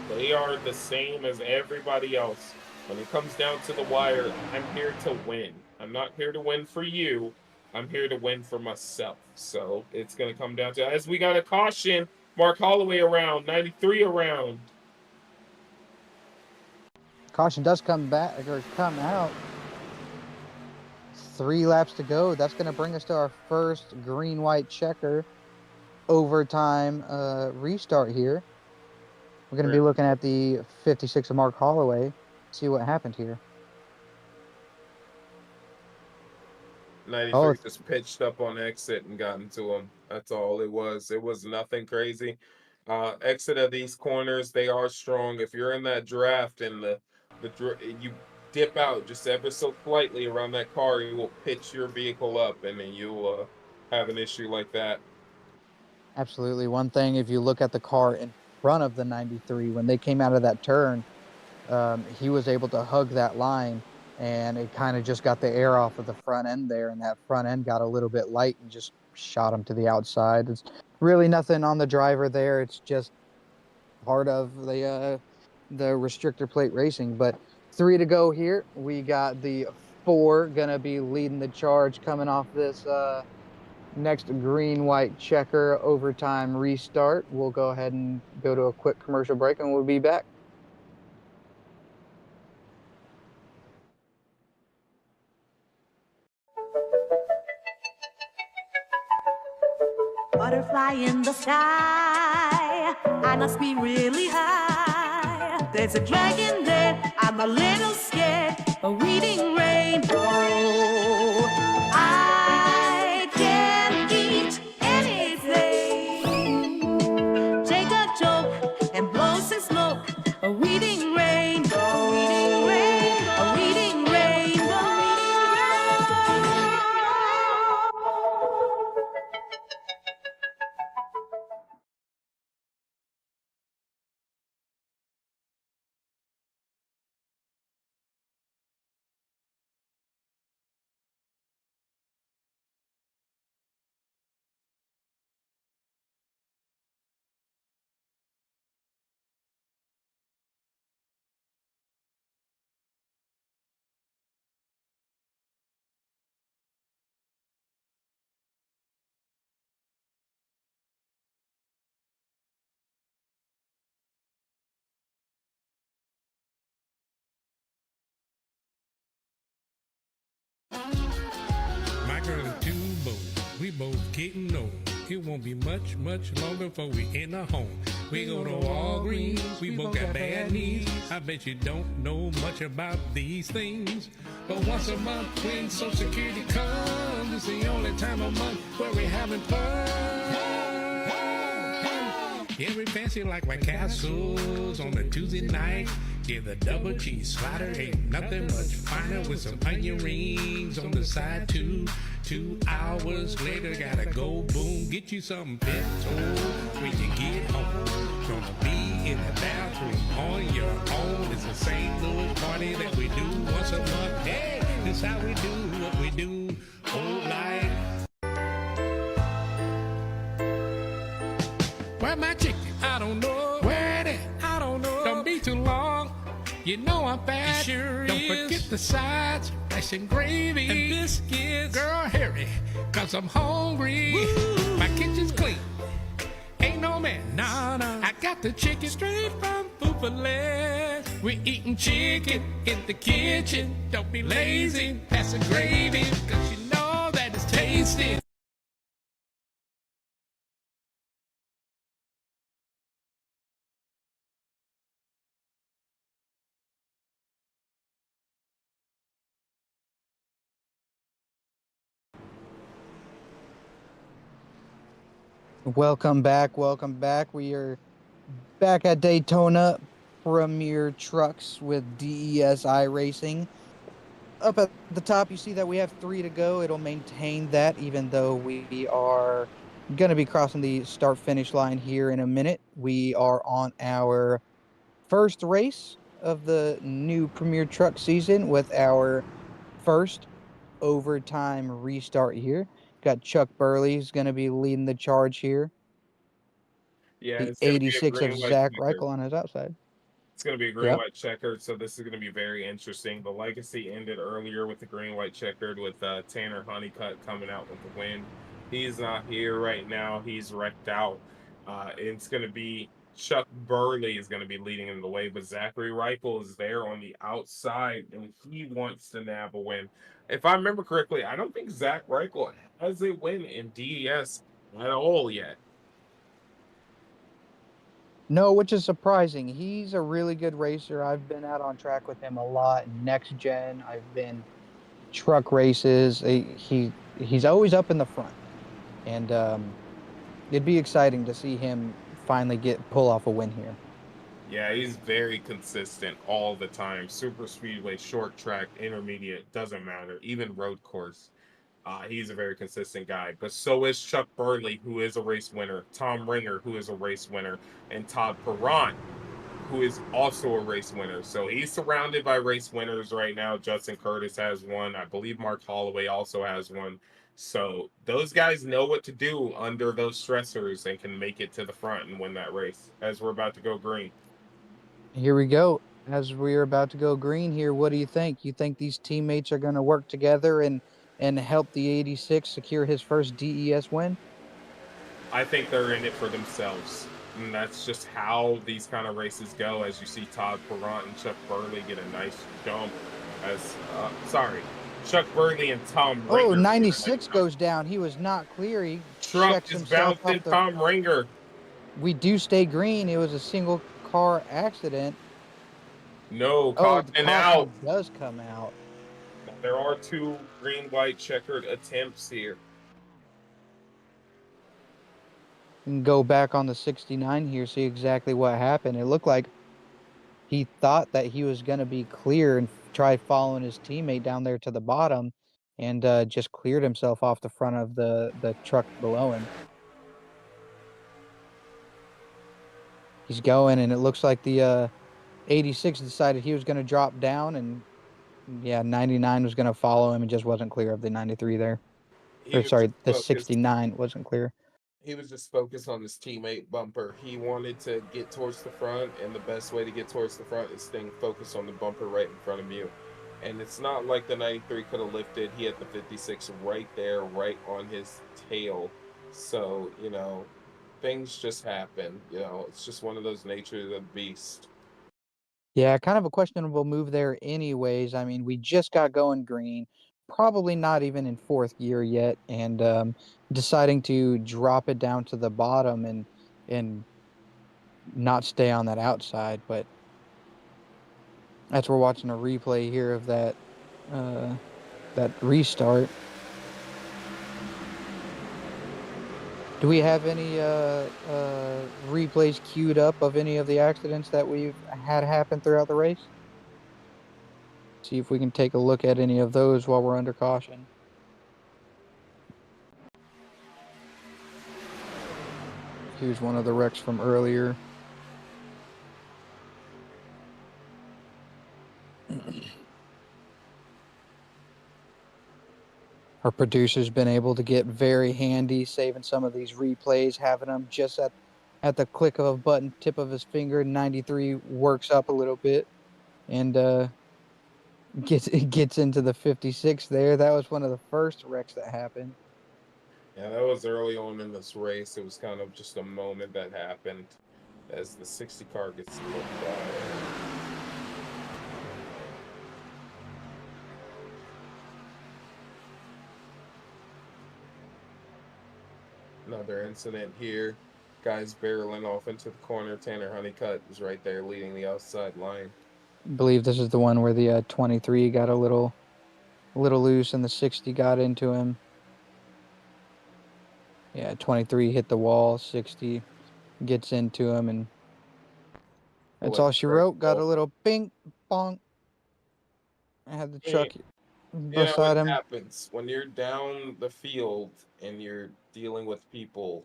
They are the same as everybody else. When it comes down to the wire, I'm here to win. I'm not here to win for you. I'm here to win for myself. So it's going to come down to, as we got a caution, Mark Holloway around, 93 around. Caution does come out. 3 laps to go. That's going to bring us to our first green-white checker overtime restart here. We're going to be looking at the 56 of Mark Holloway, see what happened here. 93 just pitched up on exit and got into him. That's all it was. It was nothing crazy. Exit of these corners, they are strong. If you're in that draft and you dip out just ever so slightly around that car, you will pitch your vehicle up and then you'll have an issue like that. Absolutely. One thing, if you look at the car in front of the 93, when they came out of that turn, he was able to hug that line, and it kind of just got the air off of the front end there, and that front end got a little bit light and just shot him to the outside. It's really nothing on the driver there. It's just part of the restrictor plate racing. But 3 to go here. We got the 4 gonna be leading the charge coming off this next green white checker overtime restart. We'll go ahead and go to a quick commercial break, and we'll be back. Butterfly in the sky, I must be really high. There's a dragon there, I'm a little scared. A reading rainbow. I can eat anything. Take a joke and blow some smoke. A reading rainbow. A reading rainbow. A reading rainbow. My girl is too bold. We both getting old. It won't be much longer before we in the home. We go to Walgreens, we both got bad knees. I bet you don't know much about these things. But once a month when Social Security comes, it's the only time a month where we having fun. Every fancy like White Castles on a Tuesday night. Give the double cheese slider, ain't nothing much finer with some onion rings on the side too. 2 hours later, gotta go boom, get you something Pinto when you get home. Gonna be in the bathroom on your own. It's a St. Louis party that we do once a month. Hey, this how we do what we do. Old life. Where my chicken? I don't know. Where it at? I don't know. Don't be too long. You know I'm fat. It sure don't is. Forget the sides, rice and gravy, and biscuits. Girl, hurry, cause I'm hungry. Woo. My kitchen's clean, ain't no mess. Nah. I got the chicken straight from Buffalo. We eating chicken in the kitchen. Don't be lazy, pass the gravy, cause you know that it's tasty. Welcome back. We are back at Daytona Premier Trucks with DESI Racing. Up at the top, you see that we have 3 to go. It'll maintain that even though we are going to be crossing the start-finish line here in a minute. We are on our first race of the new Premier Truck season with our first overtime restart here. Got Chuck Burley's going to be leading the charge here. Yeah, The it's going to be a 86 of green white Zach checker. Reichel on his outside. It's going to be a green white checkered, so this is going to be very interesting. The Legacy ended earlier with the green white checkered with Tanner Honeycutt coming out with the win. He's not here right now. He's wrecked out. It's going to be Chuck Burley is going to be leading in the way, but Zachary Reichel is there on the outside, and he wants to nab a win. If I remember correctly, I don't think Zach Reichel has a win in DES at all yet. No, which is surprising. He's a really good racer. I've been out on track with him a lot. Next gen, I've been truck races. He's always up in the front, and it'd be exciting to see him finally pull off a win here. Yeah, he's very consistent all the time. Super speedway, short track, intermediate, doesn't matter. Even road course. He's a very consistent guy, but so is Chuck Burley, who is a race winner, Tom Ringer, who is a race winner, and Todd Perront, who is also a race winner. So he's surrounded by race winners right now. Justin Curtis has one. I believe Mark Holloway also has one. So those guys know what to do under those stressors and can make it to the front and win that race as we're about to go green. Here we go. As we're about to go green here, what do you think? You think these teammates are going to work together and help the 86 secure his first DES win? I think they're in it for themselves. And that's just how these kind of races go, as you see Todd Perront and Chuck Burley get a nice jump. Chuck Burley and Tom Ringer. Oh, 96 goes down. He was not clear. He Trump checks is himself bouncing off the... Tom Ringer. We do stay green. It was a single car accident. No, Oh, the caution caution out. does come out. There are two green-white checkered attempts here. And go back on the 69 here, see exactly what happened. It looked like he thought that he was going to be clear and try following his teammate down there to the bottom, and just cleared himself off the front of the truck below him. He's going, and it looks like the 86 decided he was going to drop down, and yeah, 99 was going to follow him and just wasn't clear of the 93 there. Or sorry, the 69 wasn't clear. He was just focused on his teammate bumper. He wanted to get towards the front, and the best way to get towards the front is staying focused on the bumper right in front of you. And it's not like the 93 could have lifted. He had the 56 right there, right on his tail. So, you know, things just happen. You know, it's just one of those natures of the beast. Yeah, kind of a questionable move there anyways. I mean, we just got going green, probably not even in fourth gear yet, and deciding to drop it down to the bottom and not stay on that outside. But as we're watching a replay here of that that restart. Do we have any replays queued up of any of the accidents that we've had happen throughout the race? See if we can take a look at any of those while we're under caution. Here's one of the wrecks from earlier. Our producer's been able to get very handy, saving some of these replays, having them just at the click of a button, tip of his finger. 93 works up a little bit and gets into the 56 there. That was one of the first wrecks that happened. Yeah, that was early on in this race. It was kind of just a moment that happened as the 60 car gets looked by. Another incident here. Guys barreling off into the corner. Tanner Honeycutt is right there leading the outside line. I believe this is the one where the 23 got a little loose and the 60 got into him. Yeah, 23 hit the wall, 60 gets into him, and that's all she wrote. Got a little bing, bonk. I had the truck beside him. What happens when you're down the field and you're dealing with people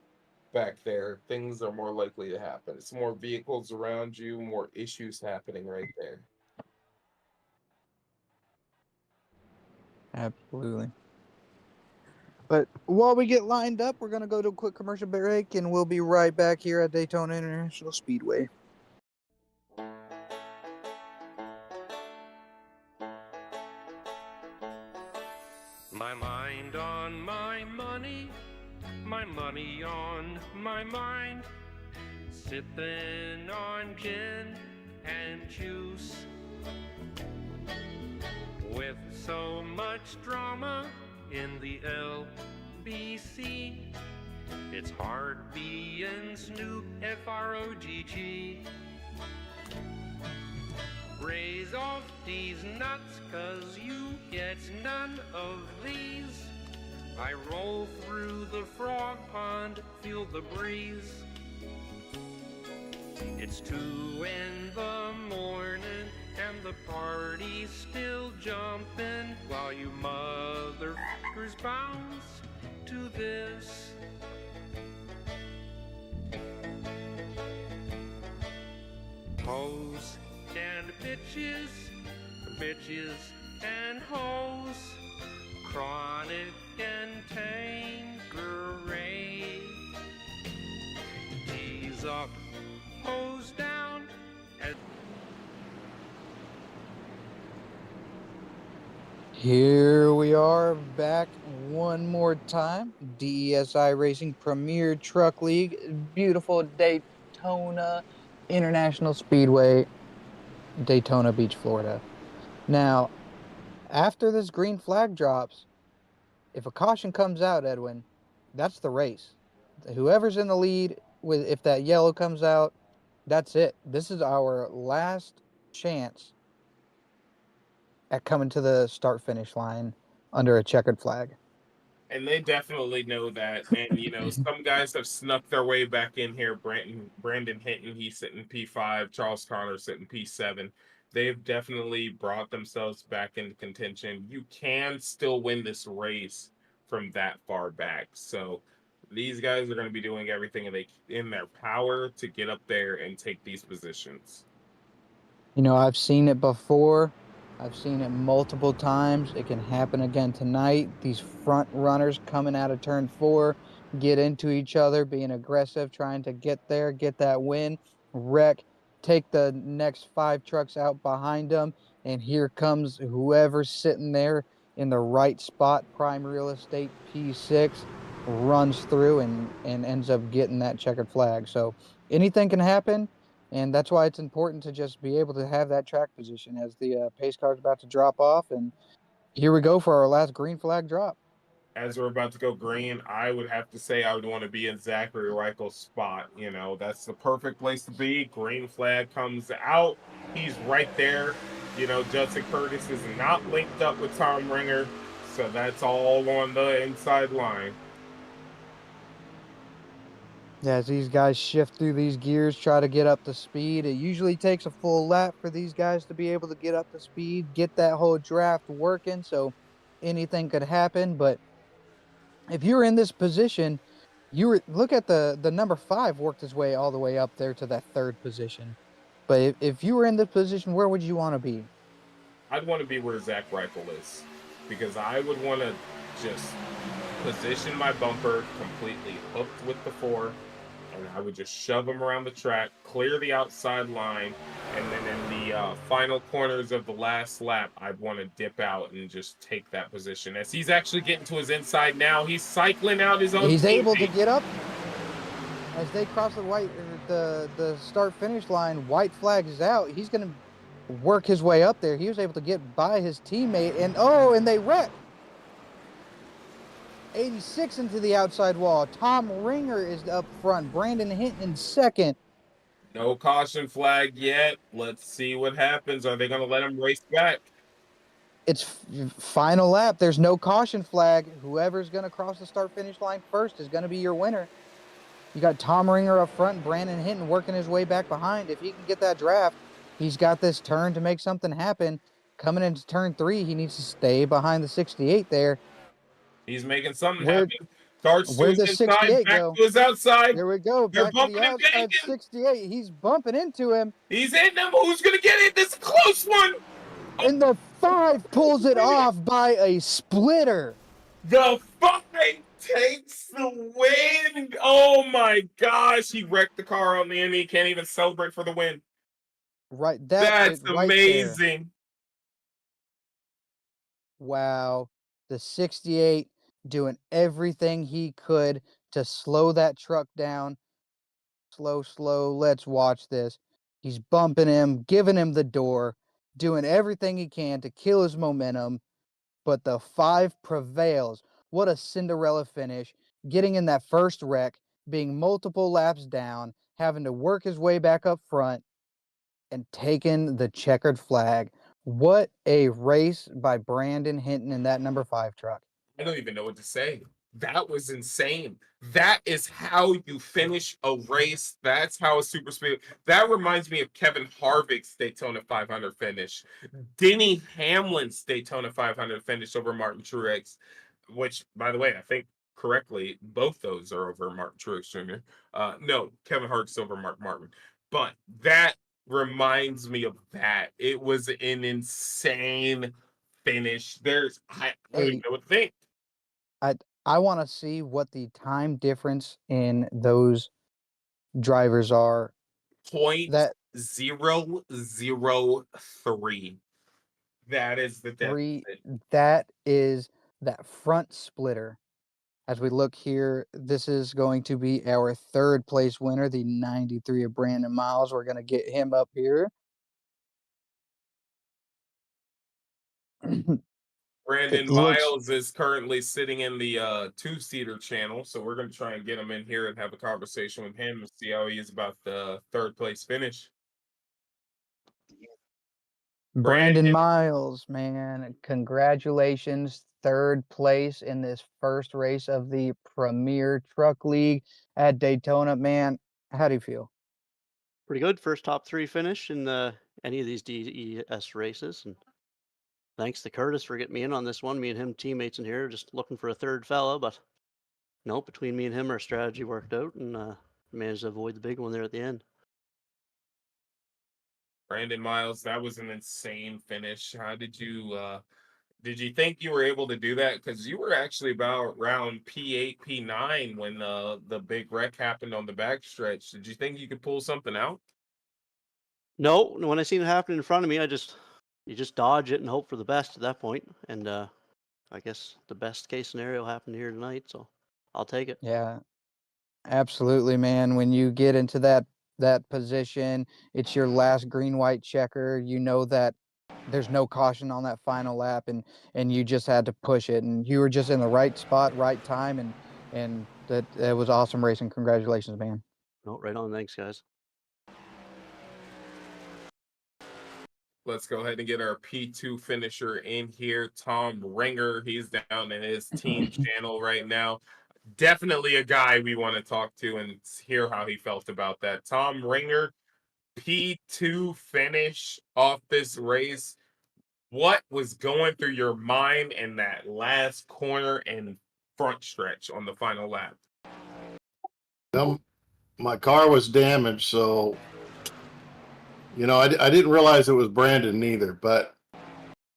back there, things are more likely to happen. It's more vehicles around you, more issues happening right there. Absolutely. But while we get lined up, we're going to go to a quick commercial break, and we'll be right back here at Daytona International Speedway. My mind on my money on my mind, sipping on gin and juice. With so much drama in the LBC, it's hard being Snoop F-R-O-G-G. Raise off these nuts, 'cause you get none of these. I roll through the frog pond, feel the breeze. It's 2 in the morning and the party's still jumping while you motherfuckers bounce to this. Hoes and bitches, bitches and hoes, chronic and Tanqueray. Tease up, hose down, and Here we are back one more time. DESI Racing Premier Truck League, beautiful Daytona International Speedway, Daytona Beach, Florida. Now, after this green flag drops, if a caution comes out, Edwin, that's the race. Whoever's in the lead, if that yellow comes out, that's it. This is our last chance at coming to the start-finish line under a checkered flag. And they definitely know that. And, some guys have snuck their way back in here. Brandon Hinton, he's sitting P5. Charles Connor sitting P7. They've definitely brought themselves back into contention. You can still win this race from that far back. So these guys are going to be doing everything in their power to get up there and take these positions. I've seen it before. I've seen it multiple times. It can happen again tonight. These front runners coming out of turn 4 get into each other, being aggressive, trying to get there, get that win, wreck, take the next 5 trucks out behind them, and here comes whoever's sitting there in the right spot, prime real estate, P6, runs through and ends up getting that checkered flag. So anything can happen. And that's why it's important to just be able to have that track position as the pace car is about to drop off. And here we go for our last green flag drop. As we're about to go green, I would have to say I would want to be in Zachary Reichel's spot. That's the perfect place to be. Green flag comes out. He's right there. Judson Curtis is not linked up with Tom Ringer. So that's all on the inside line. Yeah, as these guys shift through these gears, try to get up to speed. It usually takes a full lap for these guys to be able to get up to speed, get that whole draft working. So anything could happen. But if you're in this position, look at the number 5 worked his way all the way up there to that 3rd position. But if you were in this position, where would you want to be? I'd want to be where Zach Reichel is, because I would want to just position my bumper completely hooked with the 4, and I would just shove him around the track, clear the outside line, and then in the final corners of the last lap, I'd want to dip out and just take that position. As he's actually getting to his inside now, he's cycling out his own. He's able to get up as they cross the start finish line. White flag is out. He's going to work his way up there. He was able to get by his teammate, and they wreck. 86 into the outside wall. Tom Ringer is up front. Brandon Hinton in 2nd. No caution flag yet. Let's see what happens. Are they going to let him race back? It's final lap. There's no caution flag. Whoever's going to cross the start-finish line first is going to be your winner. You got Tom Ringer up front, Brandon Hinton working his way back behind. If he can get that draft, he's got this turn to make something happen. Coming into turn 3, he needs to stay behind the 68 there. He's making something happen. Starts to Where'd his the inside, 68 back go? to his outside. Here we go. They're Back to bumping the and outside banging. 68. He's bumping into him. He's in them. Who's going to get it? This is a close one. And the 5 pulls it off by a splitter. The 5 takes the win. Oh my gosh. He wrecked the car on the end. He can't even celebrate for the win. Right. That's right amazing. there. Wow. The 68 doing everything he could to slow that truck down. Slow. Let's watch this. He's bumping him, giving him the door, doing everything he can to kill his momentum. But the 5 prevails. What a Cinderella finish. Getting in that first wreck, being multiple laps down, having to work his way back up front, and taking the checkered flag. What a race by Brandon Hinton in that number 5 truck. I don't even know what to say. That was insane. That is how you finish a race. That's how a super speed. That reminds me of Kevin Harvick's Daytona 500 finish, Denny Hamlin's Daytona 500 finish over Martin Truex, which, by the way, I think correctly, both those are over Martin Truex Jr. No, Kevin Harvick's over Mark Martin, but that reminds me of that. It was an insane finish. I don't even know what to think. I want to see what the time difference in those drivers are. Point That 003. That is the three, deficit. that is that front splitter. As we look here, this is going to be our third place winner, the 93 of Brandon Miles. We're going to get him up here. Brandon It looks, Miles is currently sitting in the two-seater channel, so we're going to try and get him in here and have a conversation with him and see how he is about the third place finish. Brandon Miles, man, congratulations. Third place in this first race of the Premier Truck League at Daytona. Man, how do you feel? Pretty good. First top 3 finish in any of these DES races. And thanks to Curtis for getting me in on this one. Me and him teammates in here, just looking for a third fella. But no, between me and him, our strategy worked out and managed to avoid the big one there at the end. Brandon Miles, that was an insane finish. How did you think you were able to do that? Because you were actually about around P8, P9 when the big wreck happened on the backstretch. Did you think you could pull something out? No, when I seen it happen in front of me, you just dodge it and hope for the best at that point. And I guess the best case scenario happened here tonight, so I'll take it. Yeah, absolutely, man. When you get into that position, it's your last green white checker. You know that there's no caution on that final lap, and you just had to push it, and you were just in the right spot, right time, and that it was awesome racing. Congratulations, man. No, right on. Thanks, guys. Let's go ahead and get our P2 finisher in here, Tom Ringer. He's down in his team channel right now. Definitely a guy we want to talk to and hear how he felt about that. Tom Ringer, P2 finish off this race. What was going through your mind in that last corner and front stretch on the final lap? My car was damaged, so I didn't realize it was Brandon neither. But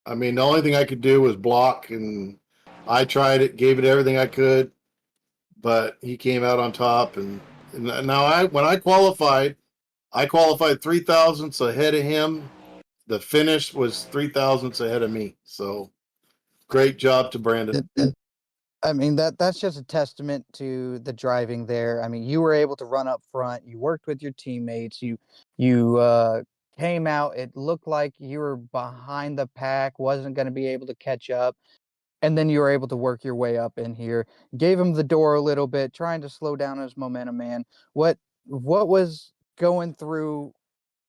I mean, the only thing I could do was block, and I tried it, gave it everything I could, but he came out on top. And now when I qualified 3 thousandths ahead of him. The finish was 3 thousandths ahead of me. So great job to Brandon. I mean, that's just a testament to the driving there. I mean, you were able to run up front. You worked with your teammates. You came out. It looked like you were behind the pack, wasn't going to be able to catch up. And then you were able to work your way up in here. Gave him the door a little bit, trying to slow down his momentum, man. What was going through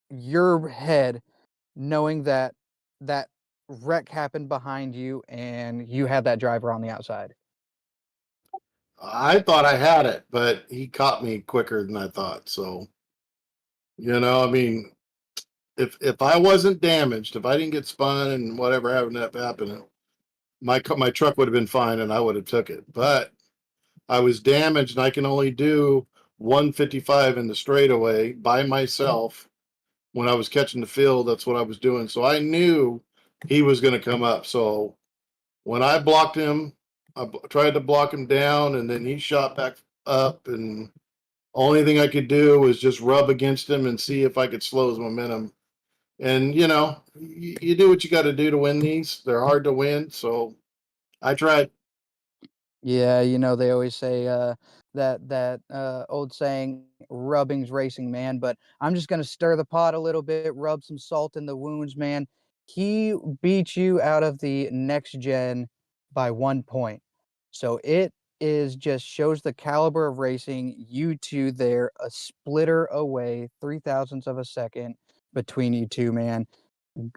your head knowing that that wreck happened behind you and you had that driver on the outside? I thought I had it, but he caught me quicker than I thought. So, I mean, if I wasn't damaged, if I didn't get spun and whatever happened, my truck would have been fine and I would have took it. But I was damaged and I can only do 155 in the straightaway by myself. When I was catching the field, that's what I was doing. So I knew he was going to come up. So when I blocked him, I tried to block him down, and then he shot back up. And only thing I could do was just rub against him and see if I could slow his momentum. And, you do what you got to do to win these. They're hard to win. So I tried. Yeah, they always say that old saying, rubbing's racing, man. But I'm just gonna stir the pot a little bit, rub some salt in the wounds, man. He beat you out of the next gen by 1 point. So it is just shows the caliber of racing. You two there, a splitter away, 3 thousandths of a second between you two, man.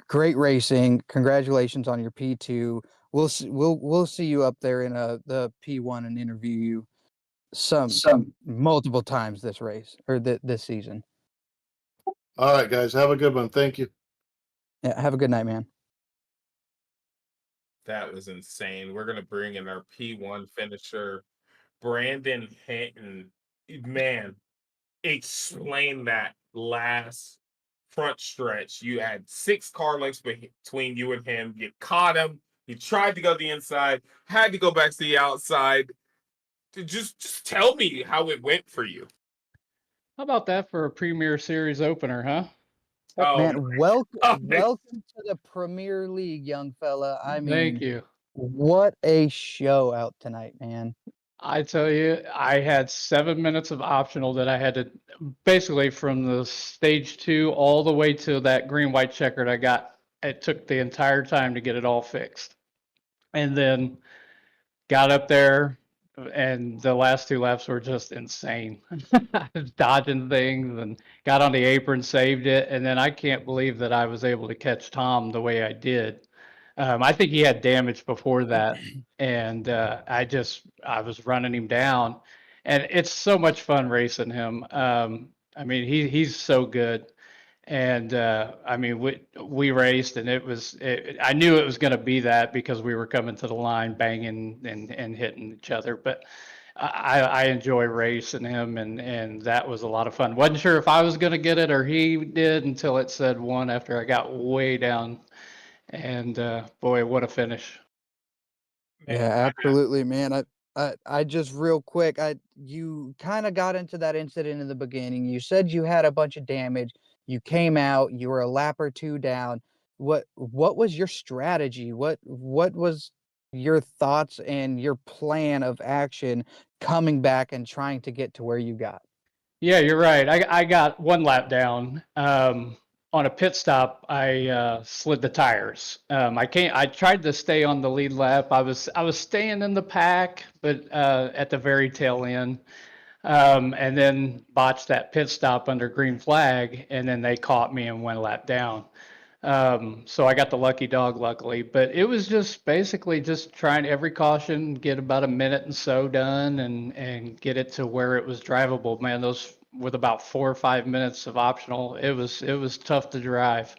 Great racing. Congratulations on your P2. we'll see you up there in the P1 and interview you some multiple times this race or this season. All right, guys, have a good one. Thank you. Yeah, have a good night, man. That was insane. We're gonna bring in our P1 finisher, Brandon Hinton. Man, explain that last front stretch. You had 6 car lengths between you and him. You caught him. He tried to go to the inside, had to go back to the outside. Just tell me how it went for you. How about that for a Premier Series opener, huh? Oh Man, welcome to the Premier League, young fella. I mean, Thank you. what a show out tonight, man. I tell you, I had 7 minutes of optional that I had to basically from the stage 2 all the way to that green white checkered I got. It took the entire time to get it all fixed. And then got up there and the last 2 laps were just insane. Dodging things and got on the apron, saved it, and then I can't believe that I was able to catch Tom the way I did. I think he had damage before that, and I was running him down, and it's so much fun racing him. I mean, he's so good, and I mean, we raced, and I knew it was going to be that because we were coming to the line, banging and hitting each other, but. I enjoy racing him, and that was a lot of fun. Wasn't sure if I was going to get it or he did until it said 1 after I got way down. And boy, what a finish! Yeah, absolutely, man. I just real quick, you kind of got into that incident in the beginning. You said you had a bunch of damage. You came out, you were a lap or 2 down. What was your strategy? What was your thoughts and your plan of action coming back and trying to get to where you got? Yeah, you're right. I got 1 lap down. On a pit stop, I slid the tires. I tried to stay on the lead lap. I was staying in the pack, but at the very tail end, and then botched that pit stop under green flag, and then they caught me and went a lap down. So I got the lucky dog, luckily. But it was just basically just trying every caution, get about a minute and so done, and get it to where it was drivable. Man, those with about 4 or 5 minutes of optional, it was tough to drive.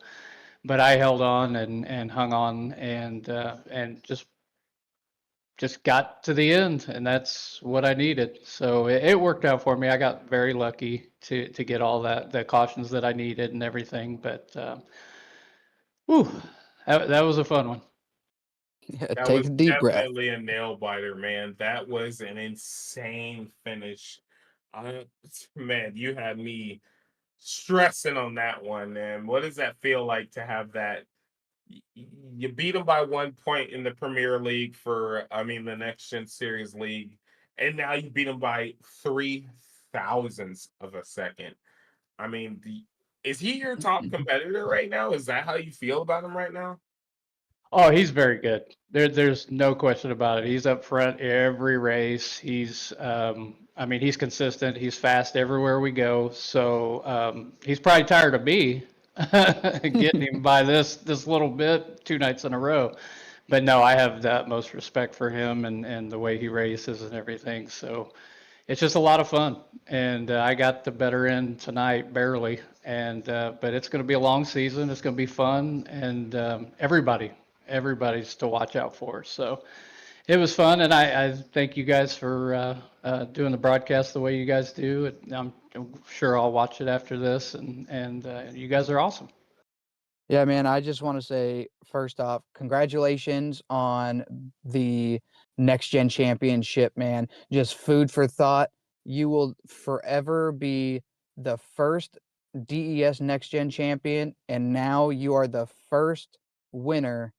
But I held on and hung on and just got to the end, and that's what I needed. So it worked out for me. I got very lucky to get all the cautions that I needed and everything. But whew, that was a fun one. Yeah, That take was a deep breath. definitely a nail biter, man. That was an insane finish. I, man, you had me stressing on that one, man. What does that feel like to have that? You beat them by 1 point in the Premier League the Next Gen Series League, and now you beat them by 3 thousandths of a second. I mean, is he your top competitor right now? Is that how you feel about him right now? Oh, he's very good. There's no question about it. He's up front every race. He's consistent. He's fast everywhere we go. So he's probably tired of me getting him by this little bit 2 nights in a row. But no, I have the utmost respect for him and the way he races and everything. So it's just a lot of fun. And I got the better end tonight, barely. And but it's going to be a long season. It's going to be fun, and everybody's to watch out for. So it was fun, and I thank you guys for doing the broadcast the way you guys do. I'm sure I'll watch it after this, and you guys are awesome. Yeah, man, I just want to say, first off, congratulations on the Next Gen Championship, man. Just food for thought. You will forever be the first DES Next Gen champion, and now you are the first winner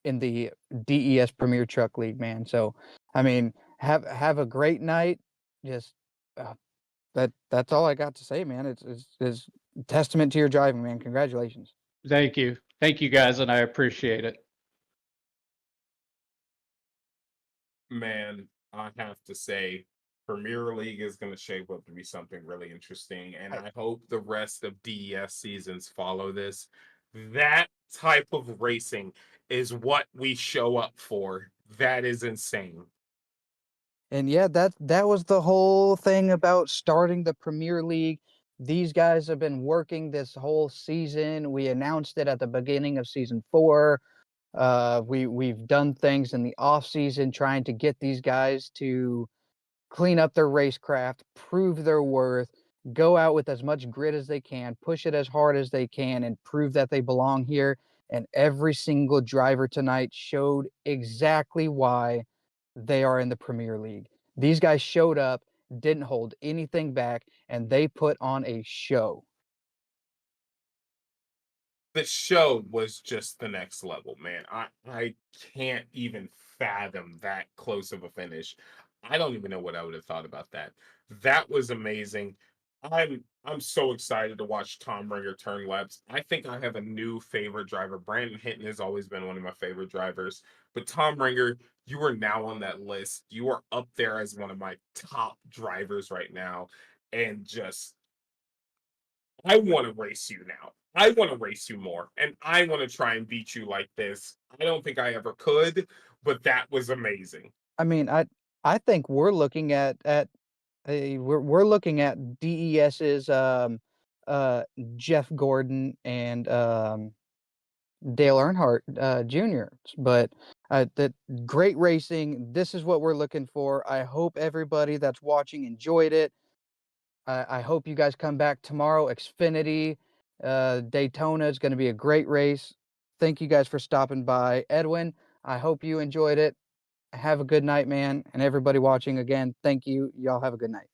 in the DES Premier Truck League, man. So, I mean, have a great night. Just that's all I got to say, man. It's testament to your driving, man. Congratulations. Thank you guys, and I appreciate it. Man, I have to say, Premier League is going to shape up to be something really interesting, and I hope the rest of DES seasons follow this. That type of racing is what we show up for. That is insane. And yeah, that was the whole thing about starting the Premier League. These guys have been working this whole season. We announced it at the beginning of season 4. We've done things in the off season trying to get these guys to clean up their racecraft, prove their worth, go out with as much grit as they can, push it as hard as they can, and prove that they belong here. And every single driver tonight showed exactly why they are in the Premier League. These guys showed up, didn't hold anything back, and they put on a show. The show was just the next level, man. I can't even fathom that close of a finish. I don't even know what I would have thought about that. That was amazing. I'm so excited to watch Tom Ringer turn laps. I think I have a new favorite driver. Brandon Hinton has always been one of my favorite drivers, but Tom Ringer, you are now on that list. You are up there as one of my top drivers right now, and just I want to race you now. I want to race you more, and I want to try and beat you like this. I don't think I ever could, but that was amazing. I mean, I think we're looking at we're looking at DES's Jeff Gordon and Dale Earnhardt Jr. But that great racing. This is what we're looking for. I hope everybody that's watching enjoyed it. I hope you guys come back tomorrow. Xfinity, Daytona is going to be a great race. Thank you guys for stopping by. Edwin, I hope you enjoyed it. Have a good night, man. And everybody watching again, thank you. Y'all have a good night.